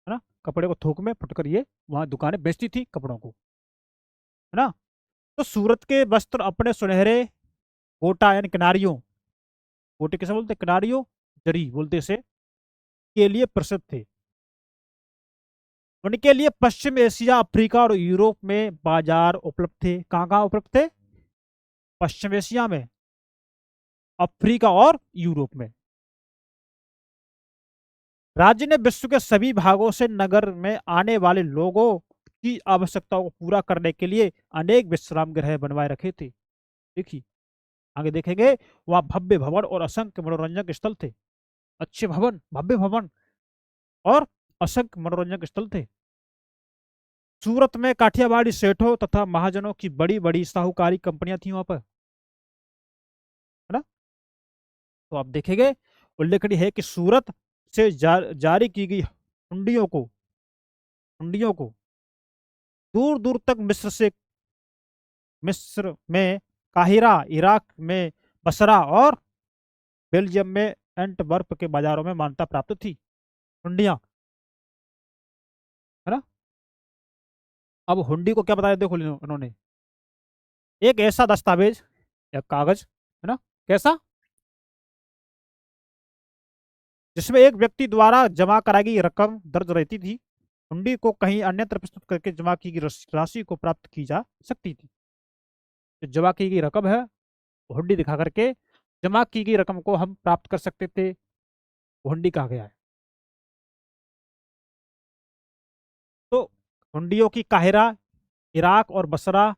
ना, कपड़े को थोक में, फुटकर ये वहां दुकानें बेचती थी कपड़ों को, है ना। तो सूरत के वस्त्र अपने सुनहरे गोटा यानी किनारियों, गोटे किसे बोलते हैं? किनारियों, जरी बोलते इसे, के लिए प्रसिद्ध थे। उनके लिए पश्चिम एशिया, अफ्रीका और यूरोप में बाजार उपलब्ध थे। कहाँ कहाँ उपलब्ध थे? पश्चिम एशिया में, अफ्रीका और यूरोप में। राज्य ने विश्व के सभी भागों से नगर में आने वाले लोगों की आवश्यकताओं को पूरा करने के लिए अनेक विश्राम गृह बनवाए रखे थे। देखिए, आगे देखेंगे, वहां भव्य भवन और असंख्य मनोरंजक स्थल थे। अच्छे भवन, भव्य भवन और असंख्य मनोरंजक स्थल थे। सूरत में काठियावाड़ी सेठों तथा महाजनों की बड़ी बड़ी साहूकारी कंपनियां थी वहां पर, है ना। तो आप देखेंगे, उल्लेखनीय है कि सूरत से जारी की गई हुंडियों को दूर दूर तक मिस्र में काहिरा, इराक में बसरा और बेल्जियम में एंटवर्प के बाजारों में मान्यता प्राप्त थी हुंडियां, है ना। अब हुंडी को क्या बताया, देखो इन्होंने, एक ऐसा दस्तावेज या कागज, है ना, कैसा, जिसमें एक व्यक्ति द्वारा जमा कराई गई रकम दर्ज रहती थी। हुंडी को कहीं अन्यत्र प्रस्तुत करके जमा की गई राशि को प्राप्त की जा सकती थी। जो जमा की गई रकम है, हुंडी दिखा करके जमा की गई रकम को हम प्राप्त कर सकते थे, हुंडी कहा गया है। तो हुंडियों की काहिरा, इराक और बसरा,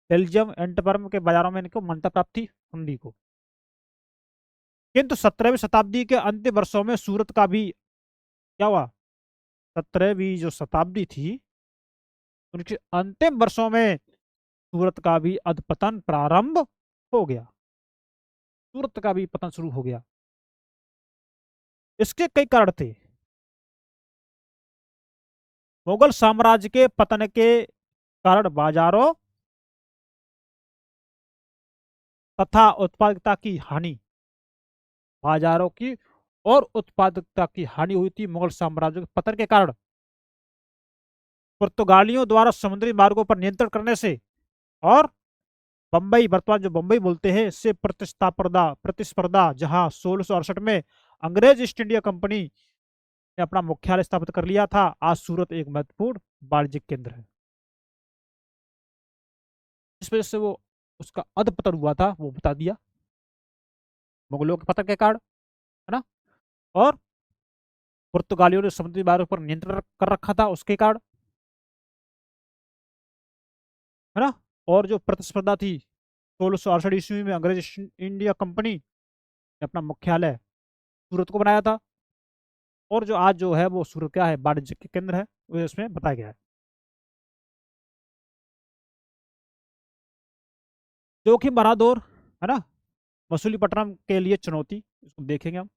बेल्जियम, एंटवर्प के बाजारों में इनको मान्यता प्राप्त थी हुंडी को। किंतु 17वीं शताब्दी के अंतिम वर्षों में सूरत का भी क्या हुआ, 17वीं जो शताब्दी थी उनके अंतिम वर्षों में सूरत का भी अधपतन प्रारंभ हो गया। सूरत का भी पतन शुरू हो गया। इसके कई कारण थे। मुगल साम्राज्य के पतन के कारण बाजारों तथा उत्पादकता की हानि, बाजारों की और उत्पादकता की हानि हुई थी मुगल साम्राज्य के पतन के कारण। पुर्तगालियों द्वारा समुद्री मार्गों पर नियंत्रण करने से और बंबई, वर्तमान जो बंबई बोलते हैं, से प्रतिस्पर्धा जहां 1668 में अंग्रेज ईस्ट इंडिया कंपनी ने अपना मुख्यालय स्थापित कर लिया था, आज सूरत एक महत्वपूर्ण वाणिज्यिक केंद्र है। इस वजह से वो उसका अधपतन हुआ था, वो बता दिया, मुगलों के पतन के कारण, है ना, और पुर्तगालियों ने समुद्री मार्ग पर नियंत्रण कर रखा था उसके कारण, है ना। और जो प्रतिस्पर्धा थी, 1668 ईस्वी में अंग्रेज ईस्ट इंडिया कंपनी ने अपना मुख्यालय सूरत को बनाया था। और जो आज जो है वो सूरत क्या है, वाणिज्य के केंद्र है, वो इसमें बताया गया है। जोखिम भरा दौर, है ना, मसूलीपट्टनम के लिए चुनौती, इसको देखेंगे हम।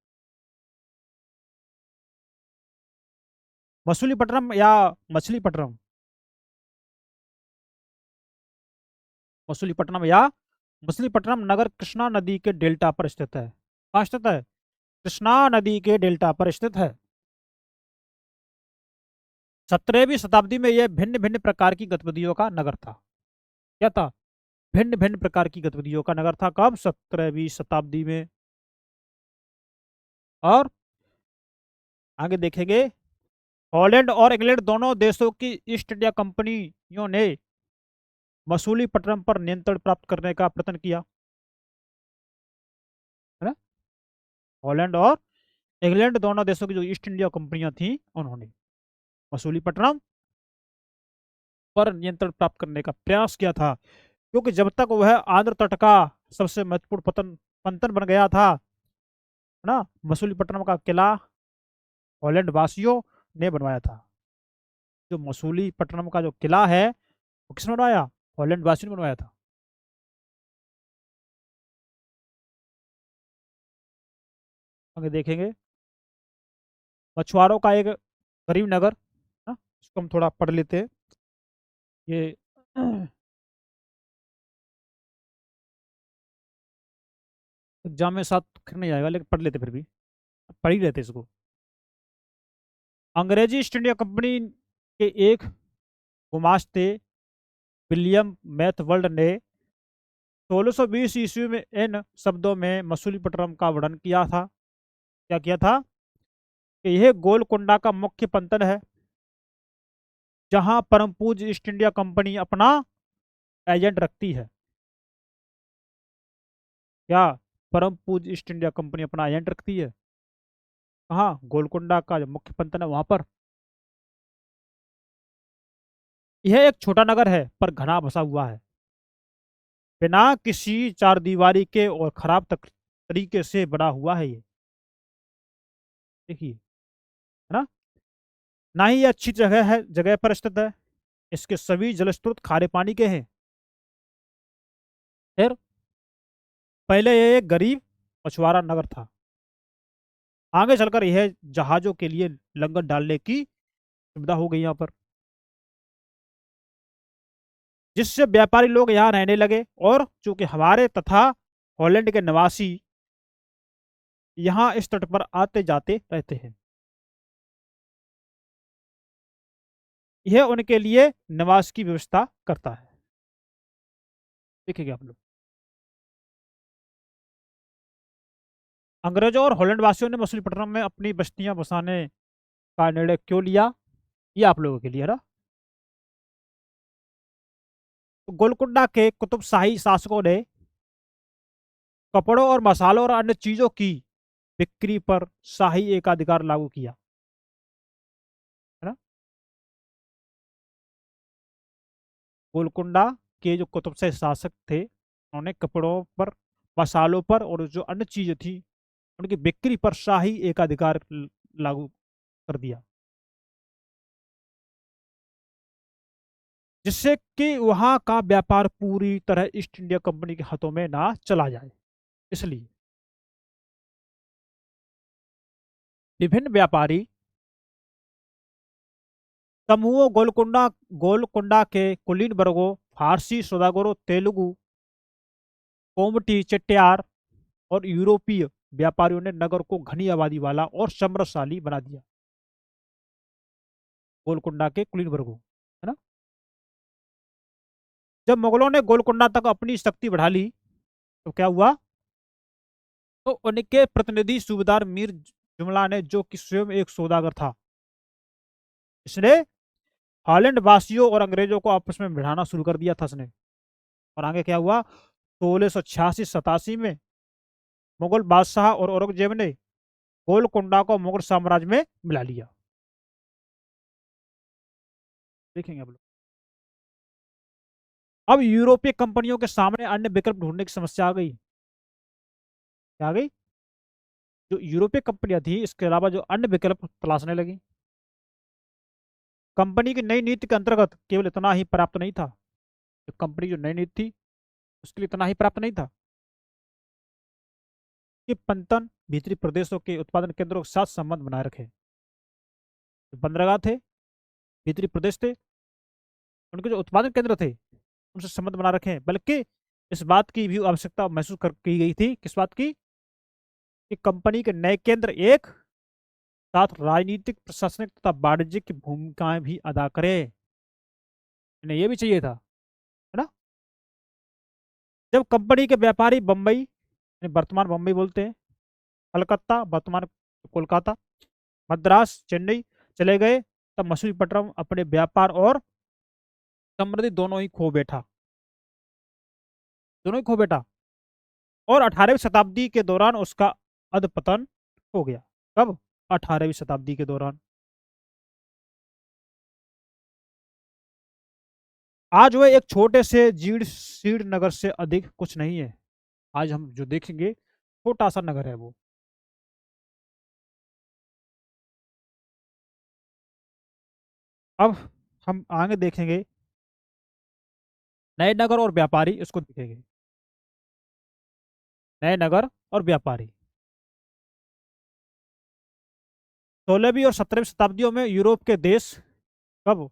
मसूलीपट्टनम या मछलीपट्टनम, मसूलीपट्टनम या मछलीपट्टनम नगर कृष्णा नदी के डेल्टा पर स्थित है। कहाँ स्थित है, कृष्णा नदी के डेल्टा पर स्थित है। 17वीं शताब्दी में यह भिन्न भिन्न प्रकार की गतिविधियों का नगर था। क्या था, भिन्न भिन्न प्रकार की गतिविधियों का नगर था। कब, 17वीं शताब्दी में। और आगे देखेंगे, हॉलैंड और इंग्लैंड दोनों देशों की ईस्ट इंडिया कंपनियों ने मसूलीपट्टनम पर नियंत्रण प्राप्त करने का प्रयत्न किया, है ना। हॉलैंड और इंग्लैंड दोनों देशों की जो ईस्ट इंडिया कंपनियां थी, उन्होंने मसूलीपट्टनम पर नियंत्रण प्राप्त करने का प्रयास किया था। क्योंकि जब तक वह आंध्र तट का सबसे महत्वपूर्ण पंतन बन गया था, है ना, मसूलीपट्टनम का किला हॉलैंड वासियों ने बनवाया था। जो मसूलीपट्टनम का जो किला है, वो किसने बनवाया, हॉलैंड वासियों ने बनवाया था। आगे देखेंगे, मछुआरों का एक गरीब नगर, ना, इसको हम थोड़ा पढ़ लेते हैं। ये एग्जाम में साथ फिर नहीं आएगा, लेकिन पढ़ लेते फिर भी, पढ़ ही लेते इसको। अंग्रेजी ईस्ट इंडिया कंपनी के एक गुमाश्ते विलियम मैथवर्ल्ड ने 1620 ईस्वी में इन शब्दों में मसूलीपट्टनम का वर्णन किया था। क्या किया था, कि यह गोलकोंडा का मुख्य पंतन है, जहां परम पूज्य ईस्ट इंडिया कंपनी अपना एजेंट रखती है। क्या, परम पूज्य ईस्ट इंडिया कंपनी अपना एजेंट रखती है। कहाँ? गोलकुंडा का जो मुख्य पंतन है वहां पर। यह एक छोटा नगर है पर घना बसा हुआ है। बिना किसी चार दीवारी के और खराब तरीके से बना हुआ है ये। देखिए, है ना? ना ही ये अच्छी जगह पर स्थित है। इसके सभी जल स्रोत खारे पानी के हैं। फिर पहले ये एक गरीब मछुआरा नगर था। आगे चलकर यह जहाजों के लिए लंगर डालने की सुविधा हो गई यहाँ पर, जिससे व्यापारी लोग यहाँ रहने लगे। और चूंकि हमारे तथा हॉलैंड के निवासी यहाँ इस तट पर आते जाते रहते हैं, यह उनके लिए निवास की व्यवस्था करता है। देखिए आप लोग, अंग्रेजों और हॉलैंड वासियों ने मछलीपट्टनम में अपनी बस्तियां बसाने का निर्णय क्यों लिया, ये आप लोगों के लिए है ना। तो गोलकुंडा के कुतुबशाही शासकों ने कपड़ों और मसालों और अन्य चीजों की बिक्री पर शाही एकाधिकार लागू किया, है ना। गोलकुंडा के जो कुतुबशाही शासक थे, उन्होंने कपड़ों पर, मसालों पर और जो अन्य चीजें थी उनकी बिक्री पर शाही एकाधिकार लागू कर दिया, जिससे कि वहां का व्यापार पूरी तरह ईस्ट इंडिया कंपनी के हाथों में ना चला जाए। इसलिए विभिन्न व्यापारी समूहों गोलकुंडा के कुलीन वर्गों, फारसी सौदागरों, तेलुगु, कोमटी, चेट्टियार और यूरोपीय व्यापारियों ने नगर को घनी आबादी वाला और समृद्धशाली बना दिया। गोलकुंडा के कुलीन वर्गों, है ना। जब मुगलों ने गोलकुंडा तक अपनी शक्ति बढ़ा ली तो क्या हुआ? तो उनके प्रतिनिधि सूबेदार मीर जुमला ने, जो कि स्वयं एक सौदागर था, इसने हॉलैंड वासियों और अंग्रेजों को आपस में भिड़ाना शुरू कर दिया था इसने। और आगे क्या हुआ? 1686-87 में मुगल बादशाह और औरंगजेब ने गोलकुंडा को मुगल साम्राज्य में मिला लिया। देखेंगे आप लोग। अब यूरोपीय कंपनियों के सामने अन्य विकल्प ढूंढने की समस्या आ गई। क्या आ गई? जो यूरोपीय कंपनियां थी, इसके अलावा जो अन्य विकल्प तलाशने लगी। कंपनी की नई नीति के अंतर्गत केवल इतना ही पर्याप्त नहीं था। जो कंपनी जो नई नीति थी उसके लिए इतना ही पर्याप्त नहीं था कि पंतन भीतरी प्रदेशों के उत्पादन केंद्रों के साथ संबंध बनाए रखे। जो बंदरगाह थे, भीतरी प्रदेश थे, उनके जो उत्पादन केंद्र थे उनसे संबंध बना रखे, बल्कि इस बात की भी आवश्यकता महसूस की गई थी। किस बात की? कि कंपनी के नए केंद्र एक साथ राजनीतिक, प्रशासनिक तथा वाणिज्यिक भूमिकाएं भी अदा करे। इन्हें यह भी चाहिए था, है ना। जब कंपनी के व्यापारी बम्बई, वर्तमान बम्बई बोलते हैं, कलकत्ता वर्तमान कोलकाता, मद्रास, चेन्नई चले गए, तब मछलीपट्टनम अपने व्यापार और समृद्धि दोनों ही खो बैठा। और 18वीं शताब्दी के दौरान उसका अधपतन हो गया। कब? 18वीं शताब्दी के दौरान। आज वह एक छोटे से जीर्ण शीर्ण नगर से अधिक कुछ नहीं है। आज हम जो देखेंगे छोटा सा नगर है वो। अब हम आगे देखेंगे नए नगर और व्यापारी, इसको देखेंगे। नए नगर और व्यापारी 16वीं और 17वीं शताब्दियों में यूरोप के देश, कब?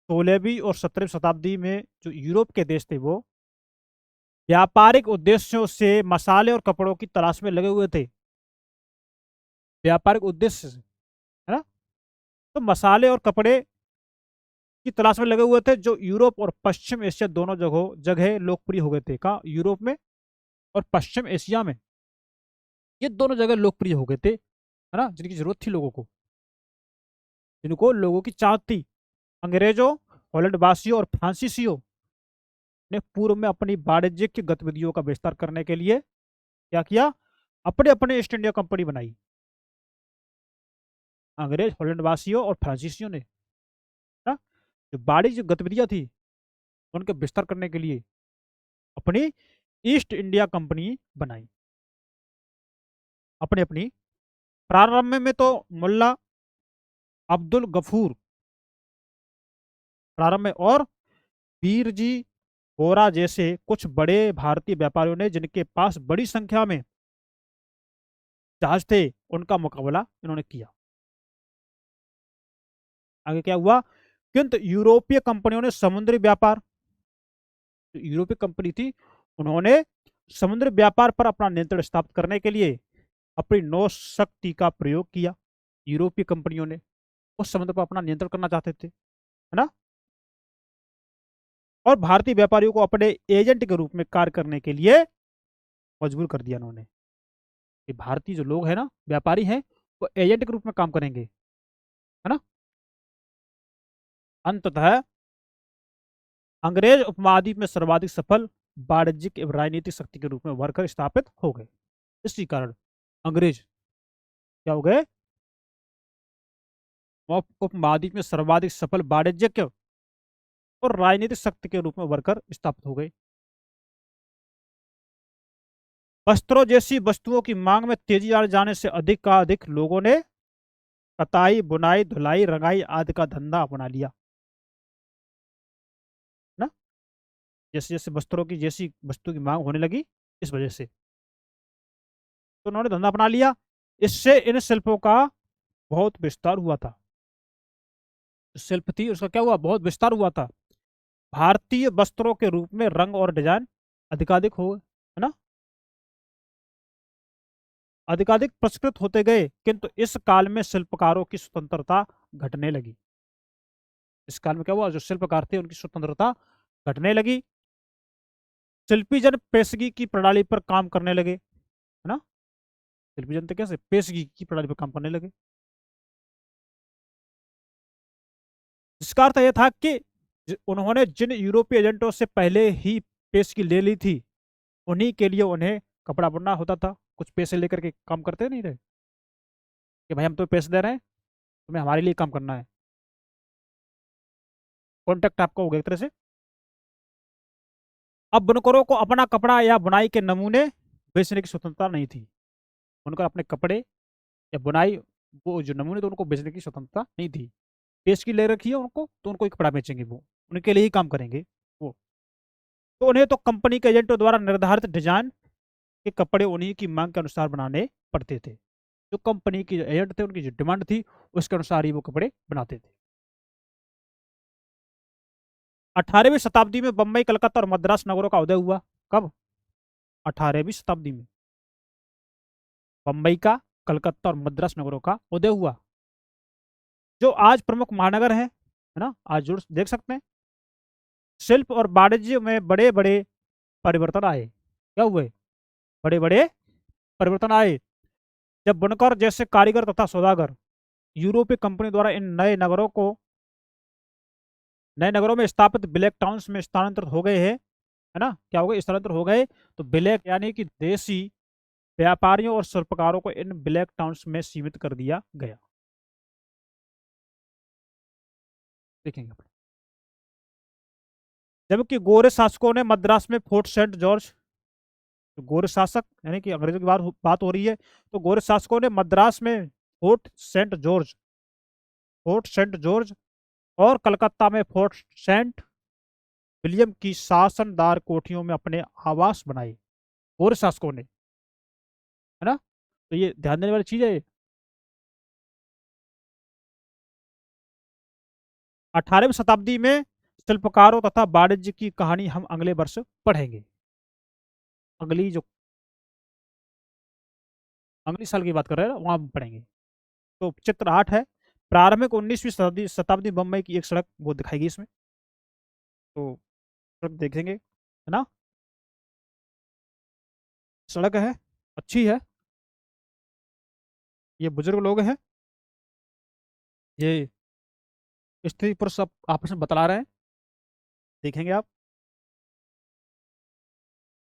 16वीं और 17वीं शताब्दी में जो यूरोप के देश थे वो व्यापारिक उद्देश्यों से मसाले और कपड़ों की तलाश में लगे हुए थे। व्यापारिक उद्देश्य से, है ना। तो मसाले और कपड़े की तलाश में लगे हुए थे, जो यूरोप और पश्चिम एशिया दोनों जगहों जगह लोकप्रिय हो गए थे। कहाँ? यूरोप में और पश्चिम एशिया में, ये दोनों जगह लोकप्रिय हो गए थे, है ना, जिनकी जरूरत थी लोगों को, जिनको लोगों की चाहत थी। अंग्रेजों, हॉलैंड वासियों और फ्रांसीसियों ने पूर्व में अपनी वाणिज्यिक गतिविधियों का विस्तार करने के लिए क्या किया, अपने अपने ईस्ट इंडिया कंपनी बनाई। अंग्रेज, हॉलैंड वासियों और फ्रांसीसियों ने ना, जो वाणिज्य गतिविधियां थी उनके विस्तार करने के लिए अपनी ईस्ट इंडिया कंपनी बनाई, अपनी अपनी। प्रारंभ में तो मुल्ला अब्दुल गफूर, प्रारंभ में, और बीरजी बोरा जैसे कुछ बड़े भारतीय व्यापारियों ने, जिनके पास बड़ी संख्या में जहाज थे, उनका मुकाबला इन्होंने किया। आगे क्या हुआ, किंतु यूरोपीय कंपनियों ने समुद्री व्यापार, जो यूरोपीय कंपनी थी, उन्होंने समुद्री व्यापार पर अपना नियंत्रण स्थापित करने के लिए अपनी नौ शक्ति का प्रयोग किया। यूरोपीय कंपनियों ने उस समुद्र पर अपना नियंत्रण करना चाहते थे, है ना। और भारतीय व्यापारियों को अपने एजेंट के रूप में कार्य करने के लिए मजबूर कर दिया उन्होंने, कि भारतीय जो लोग हैं ना, व्यापारी हैं, वो एजेंट के रूप में काम करेंगे, है ना। अंततः अंग्रेज उपमहाद्वीप में सर्वाधिक सफल वाणिज्यिक एवं राजनीतिक शक्ति के रूप में उभर कर स्थापित हो गए। इसी कारण अंग्रेज क्या हो गए, उपमहाद्वीप में सर्वाधिक सफल वाणिज्यिक और राजनीतिक शक्ति के रूप में उभर कर स्थापित हो गए। वस्त्रों जैसी वस्तुओं की मांग में तेजी आ जाने से अधिक का अधिक लोगों ने कताई, बुनाई, धुलाई, रंगाई आदि का धंधा अपना लिया ना। जैसे जैसे वस्त्रों की, जैसी वस्तु की मांग होने लगी, इस वजह से तो उन्होंने धंधा अपना लिया। इससे इन शिल्पों का बहुत विस्तार हुआ था। शिल्प थी उसका क्या हुआ, बहुत विस्तार हुआ था। भारतीय वस्त्रों के रूप में रंग और डिजाइन अधिकाधिक हो गए, है ना, अधिकाधिक परिष्कृत होते गए। किंतु इस काल में शिल्पकारों की स्वतंत्रता घटने लगी। इस काल में क्या हुआ, जो शिल्पकार थे उनकी स्वतंत्रता घटने लगी। शिल्पी जन पेशगी की प्रणाली पर काम करने लगे, है ना। शिल्पी जन तो कैसे, पेशगी की प्रणाली पर काम करने लगे। इसका अर्थ यह था कि उन्होंने जिन यूरोपीय एजेंटों से पहले ही पेशगी ले ली थी, उन्हीं के लिए उन्हें कपड़ा बुनना होता था। कुछ पैसे लेकर के काम करते नहीं रहे, कि भाई हम तो पैसे दे रहे हैं, तुम्हें हमारे लिए काम करना है। कॉन्ट्रैक्ट आपका हो गया एक तरह से। अब बुनकरों को अपना कपड़ा या बुनाई के नमूने बेचने की स्वतंत्रता नहीं थी। बुनकर अपने कपड़े या बुनाई, वो जो नमूने थे, उनको बेचने की स्वतंत्रता नहीं थी। पेशगी ले रखी है उनको, तो उनको ही कपड़ा बेचेंगे, वो उनके लिए ही काम करेंगे वो। तो उन्हें तो कंपनी के एजेंटों द्वारा निर्धारित डिजाइन के कपड़े उन्हीं की मांग के अनुसार बनाने पड़ते थे। जो कंपनी के एजेंट थे, उनकी जो डिमांड थी, उसके अनुसार ही वो कपड़े बनाते थे। 18वीं शताब्दी में बम्बई, कलकत्ता और मद्रास नगरों का उदय हुआ। कब, 18वीं शताब्दी में बम्बई का, कलकत्ता और मद्रास नगरों का उदय हुआ, जो आज प्रमुख महानगर है ना। आज जो देख सकते हैं, शिल्प और वाणिज्य में बड़े बड़े परिवर्तन आए। क्या हुए, बड़े बड़े परिवर्तन आए, जब बुनकर जैसे कारीगर तथा सौदागर यूरोपीय कंपनी द्वारा इन नए नगरों में स्थापित ब्लैक टाउन्स में स्थानांतरित हो गए हैं, है ना। क्या हो गए, स्थानांतरित हो गए। तो ब्लैक यानी कि देसी व्यापारियों और शिल्पकारों को इन ब्लैक टाउन्स में सीमित कर दिया गया। देखेंगे अपन। जबकि गोरे शासकों ने मद्रास में फोर्ट सेंट जॉर्ज, तो गोरे शासक यानी कि अंग्रेजों की बात हो रही है, तो गोरे शासकों ने मद्रास में फोर्ट सेंट जॉर्ज और कलकत्ता में फोर्ट सेंट विलियम की शासनदार कोठियों में अपने आवास बनाए, गोरे शासकों ने, है ना। तो ये ध्यान देने वाली चीज है। 18वीं शताब्दी में शिल्पकारों तथा वाणिज्य की कहानी हम अगले वर्ष पढ़ेंगे। अगली जो अगली साल की बात कर रहे हैं वहां पढ़ेंगे। तो चित्र 8 है, प्रारंभिक 19वीं शताब्दी बम्बई की एक सड़क वो दिखाएगी इसमें। तो सड़क देखेंगे, है ना। सड़क है, अच्छी है। ये बुजुर्ग लोग हैं, ये स्त्री पुरुष सब आपस में बतला रहे हैं, देखेंगे आप।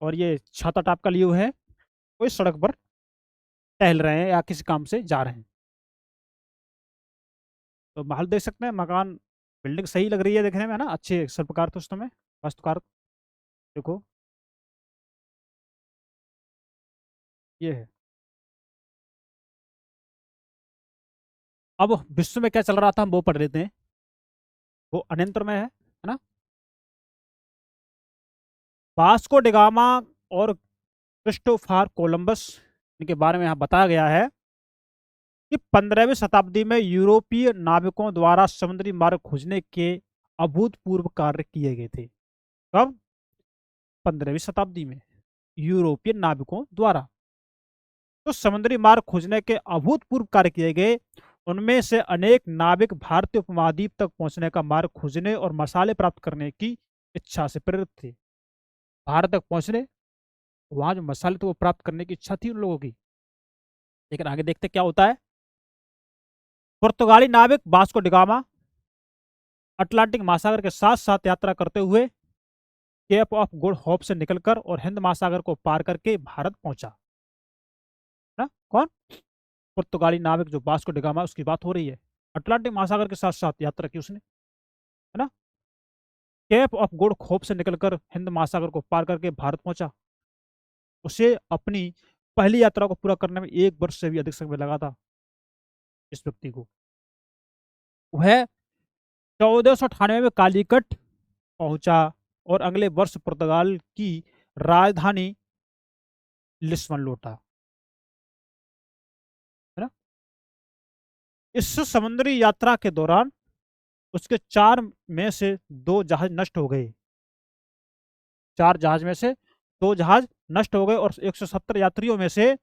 और ये छाता टाप का लिए हुए है। कोई सड़क पर टहल रहे हैं या किसी काम से जा रहे हैं। तो महल देख सकते हैं, मकान, बिल्डिंग सही लग रही है देखने में, है ना, अच्छे शिल्पकार थे उस समय, वास्तुकार। देखो, ये है। अब विश्व में क्या चल रहा था हम वो पढ़ लेते हैं, वो अनंतर में है ना। वास्को डिगामा और क्रिस्टोफर कोलंबस, इनके बारे में यहाँ बताया गया है कि 15वीं शताब्दी में यूरोपीय नाविकों द्वारा समुद्री मार्ग खोजने के अभूतपूर्व कार्य किए गए थे। कब? 15वीं शताब्दी में यूरोपीय नाविकों द्वारा तो समुद्री मार्ग खोजने के अभूतपूर्व कार्य किए गए। उनमें से अनेक नाविक भारतीय उपमहाद्वीप तक पहुंचने का मार्ग खोजने और मसाले प्राप्त करने की इच्छा से प्रेरित थे। भारत तक पहुंचने, वहां जो मसाले थे वो प्राप्त करने की इच्छा थी उन लोगों की। लेकिन आगे देखते क्या होता है। पुर्तगाली नाविक वास्को डिगामा अटलांटिक महासागर के साथ साथ यात्रा करते हुए केप ऑफ गुड होप से निकलकर और हिंद महासागर को पार करके भारत पहुंचा। ना कौन? पुर्तगाली नाविक जो वास्को डिगामा, उसकी बात हो रही है। अटलांटिक महासागर के साथ साथ यात्रा की उसने, है ना। केप ऑफ गुड होप से निकलकर हिंद महासागर को पार करके भारत पहुंचा। उसे अपनी पहली यात्रा को पूरा करने में 1 वर्ष से भी अधिक समय लगा था इस व्यक्ति को। वह 1498 में कालीकट पहुंचा और अगले वर्ष पुर्तगाल की राजधानी लिस्बन लौटा, है ना। इस समुद्री यात्रा के दौरान उसके 4 में से 2 जहाज नष्ट हो गए। 4 जहाज में से 2 जहाज नष्ट हो गए और 170 यात्रियों में से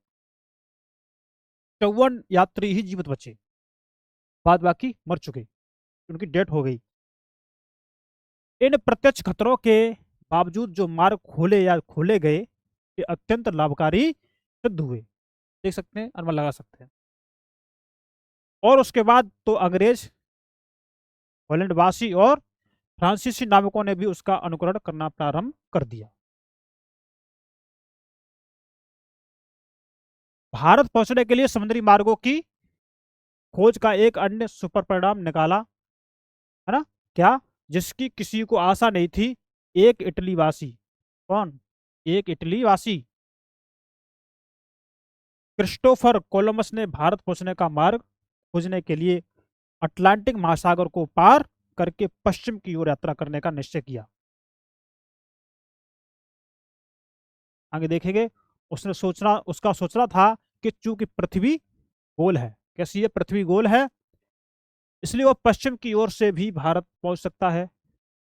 54 यात्री ही जीवित बचे, बाद बाकी मर चुके, उनकी डेथ हो गई। इन प्रत्यक्ष खतरों के बावजूद जो मार्ग खोले गए ये अत्यंत लाभकारी सिद्ध हुए। देख सकते हैं, अनुमान लगा सकते हैं। और उसके बाद तो अंग्रेज, हॉलैंडवासी और फ्रांसीसी नाविकों ने भी उसका अनुकरण करना प्रारंभ कर दिया। भारत पहुंचने के लिए समुद्री मार्गों की खोज का एक अन्य सुपर परिणाम निकाला, है ना। क्या? जिसकी किसी को आशा नहीं थी। एक इटली वासी, कौन? एक इटली वासी क्रिस्टोफर कोलंबस ने भारत पहुंचने का मार्ग खोजने के लिए अटलांटिक महासागर को पार करके पश्चिम की ओर यात्रा करने का निश्चय किया। आगे देखेंगे। उसका सोचना था कि चूंकि पृथ्वी गोल है, कैसी है? पृथ्वी गोल है, इसलिए वह पश्चिम की ओर से भी भारत पहुंच सकता है।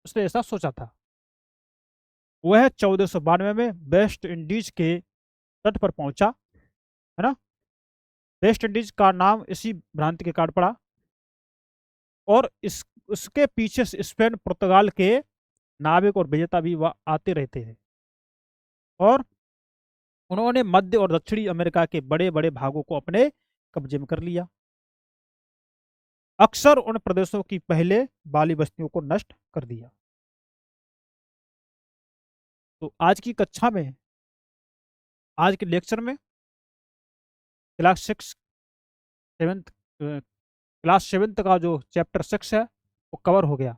उसने ऐसा सोचा था। वह 1492 में वेस्ट इंडीज के तट पर पहुंचा, है ना। वेस्ट इंडीज का नाम इसी भ्रांति के कारण पड़ा। और उसके पीछे से स्पेन, पुर्तगाल के नाविक और विजेता भी वह आते रहते हैं। और उन्होंने मध्य और दक्षिणी अमेरिका के बड़े बड़े भागों को अपने कब्जे में कर लिया। अक्सर उन प्रदेशों की पहले बाली बस्तियों को नष्ट कर दिया। तो आज की कक्षा में, आज के लेक्चर में क्लास 6 सेवेंथ क्लास 7th का जो चैप्टर 6 है वो कवर हो गया।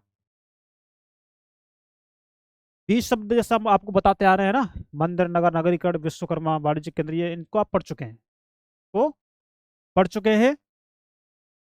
20 शब्द जैसा हम आपको बताते आ रहे हैं ना, मंदिर, नगर, नगरीकरण, विश्वकर्मा, वाणिज्य केंद्र, ये इनको आप पढ़ चुके हैं। तो पढ़ चुके हैं।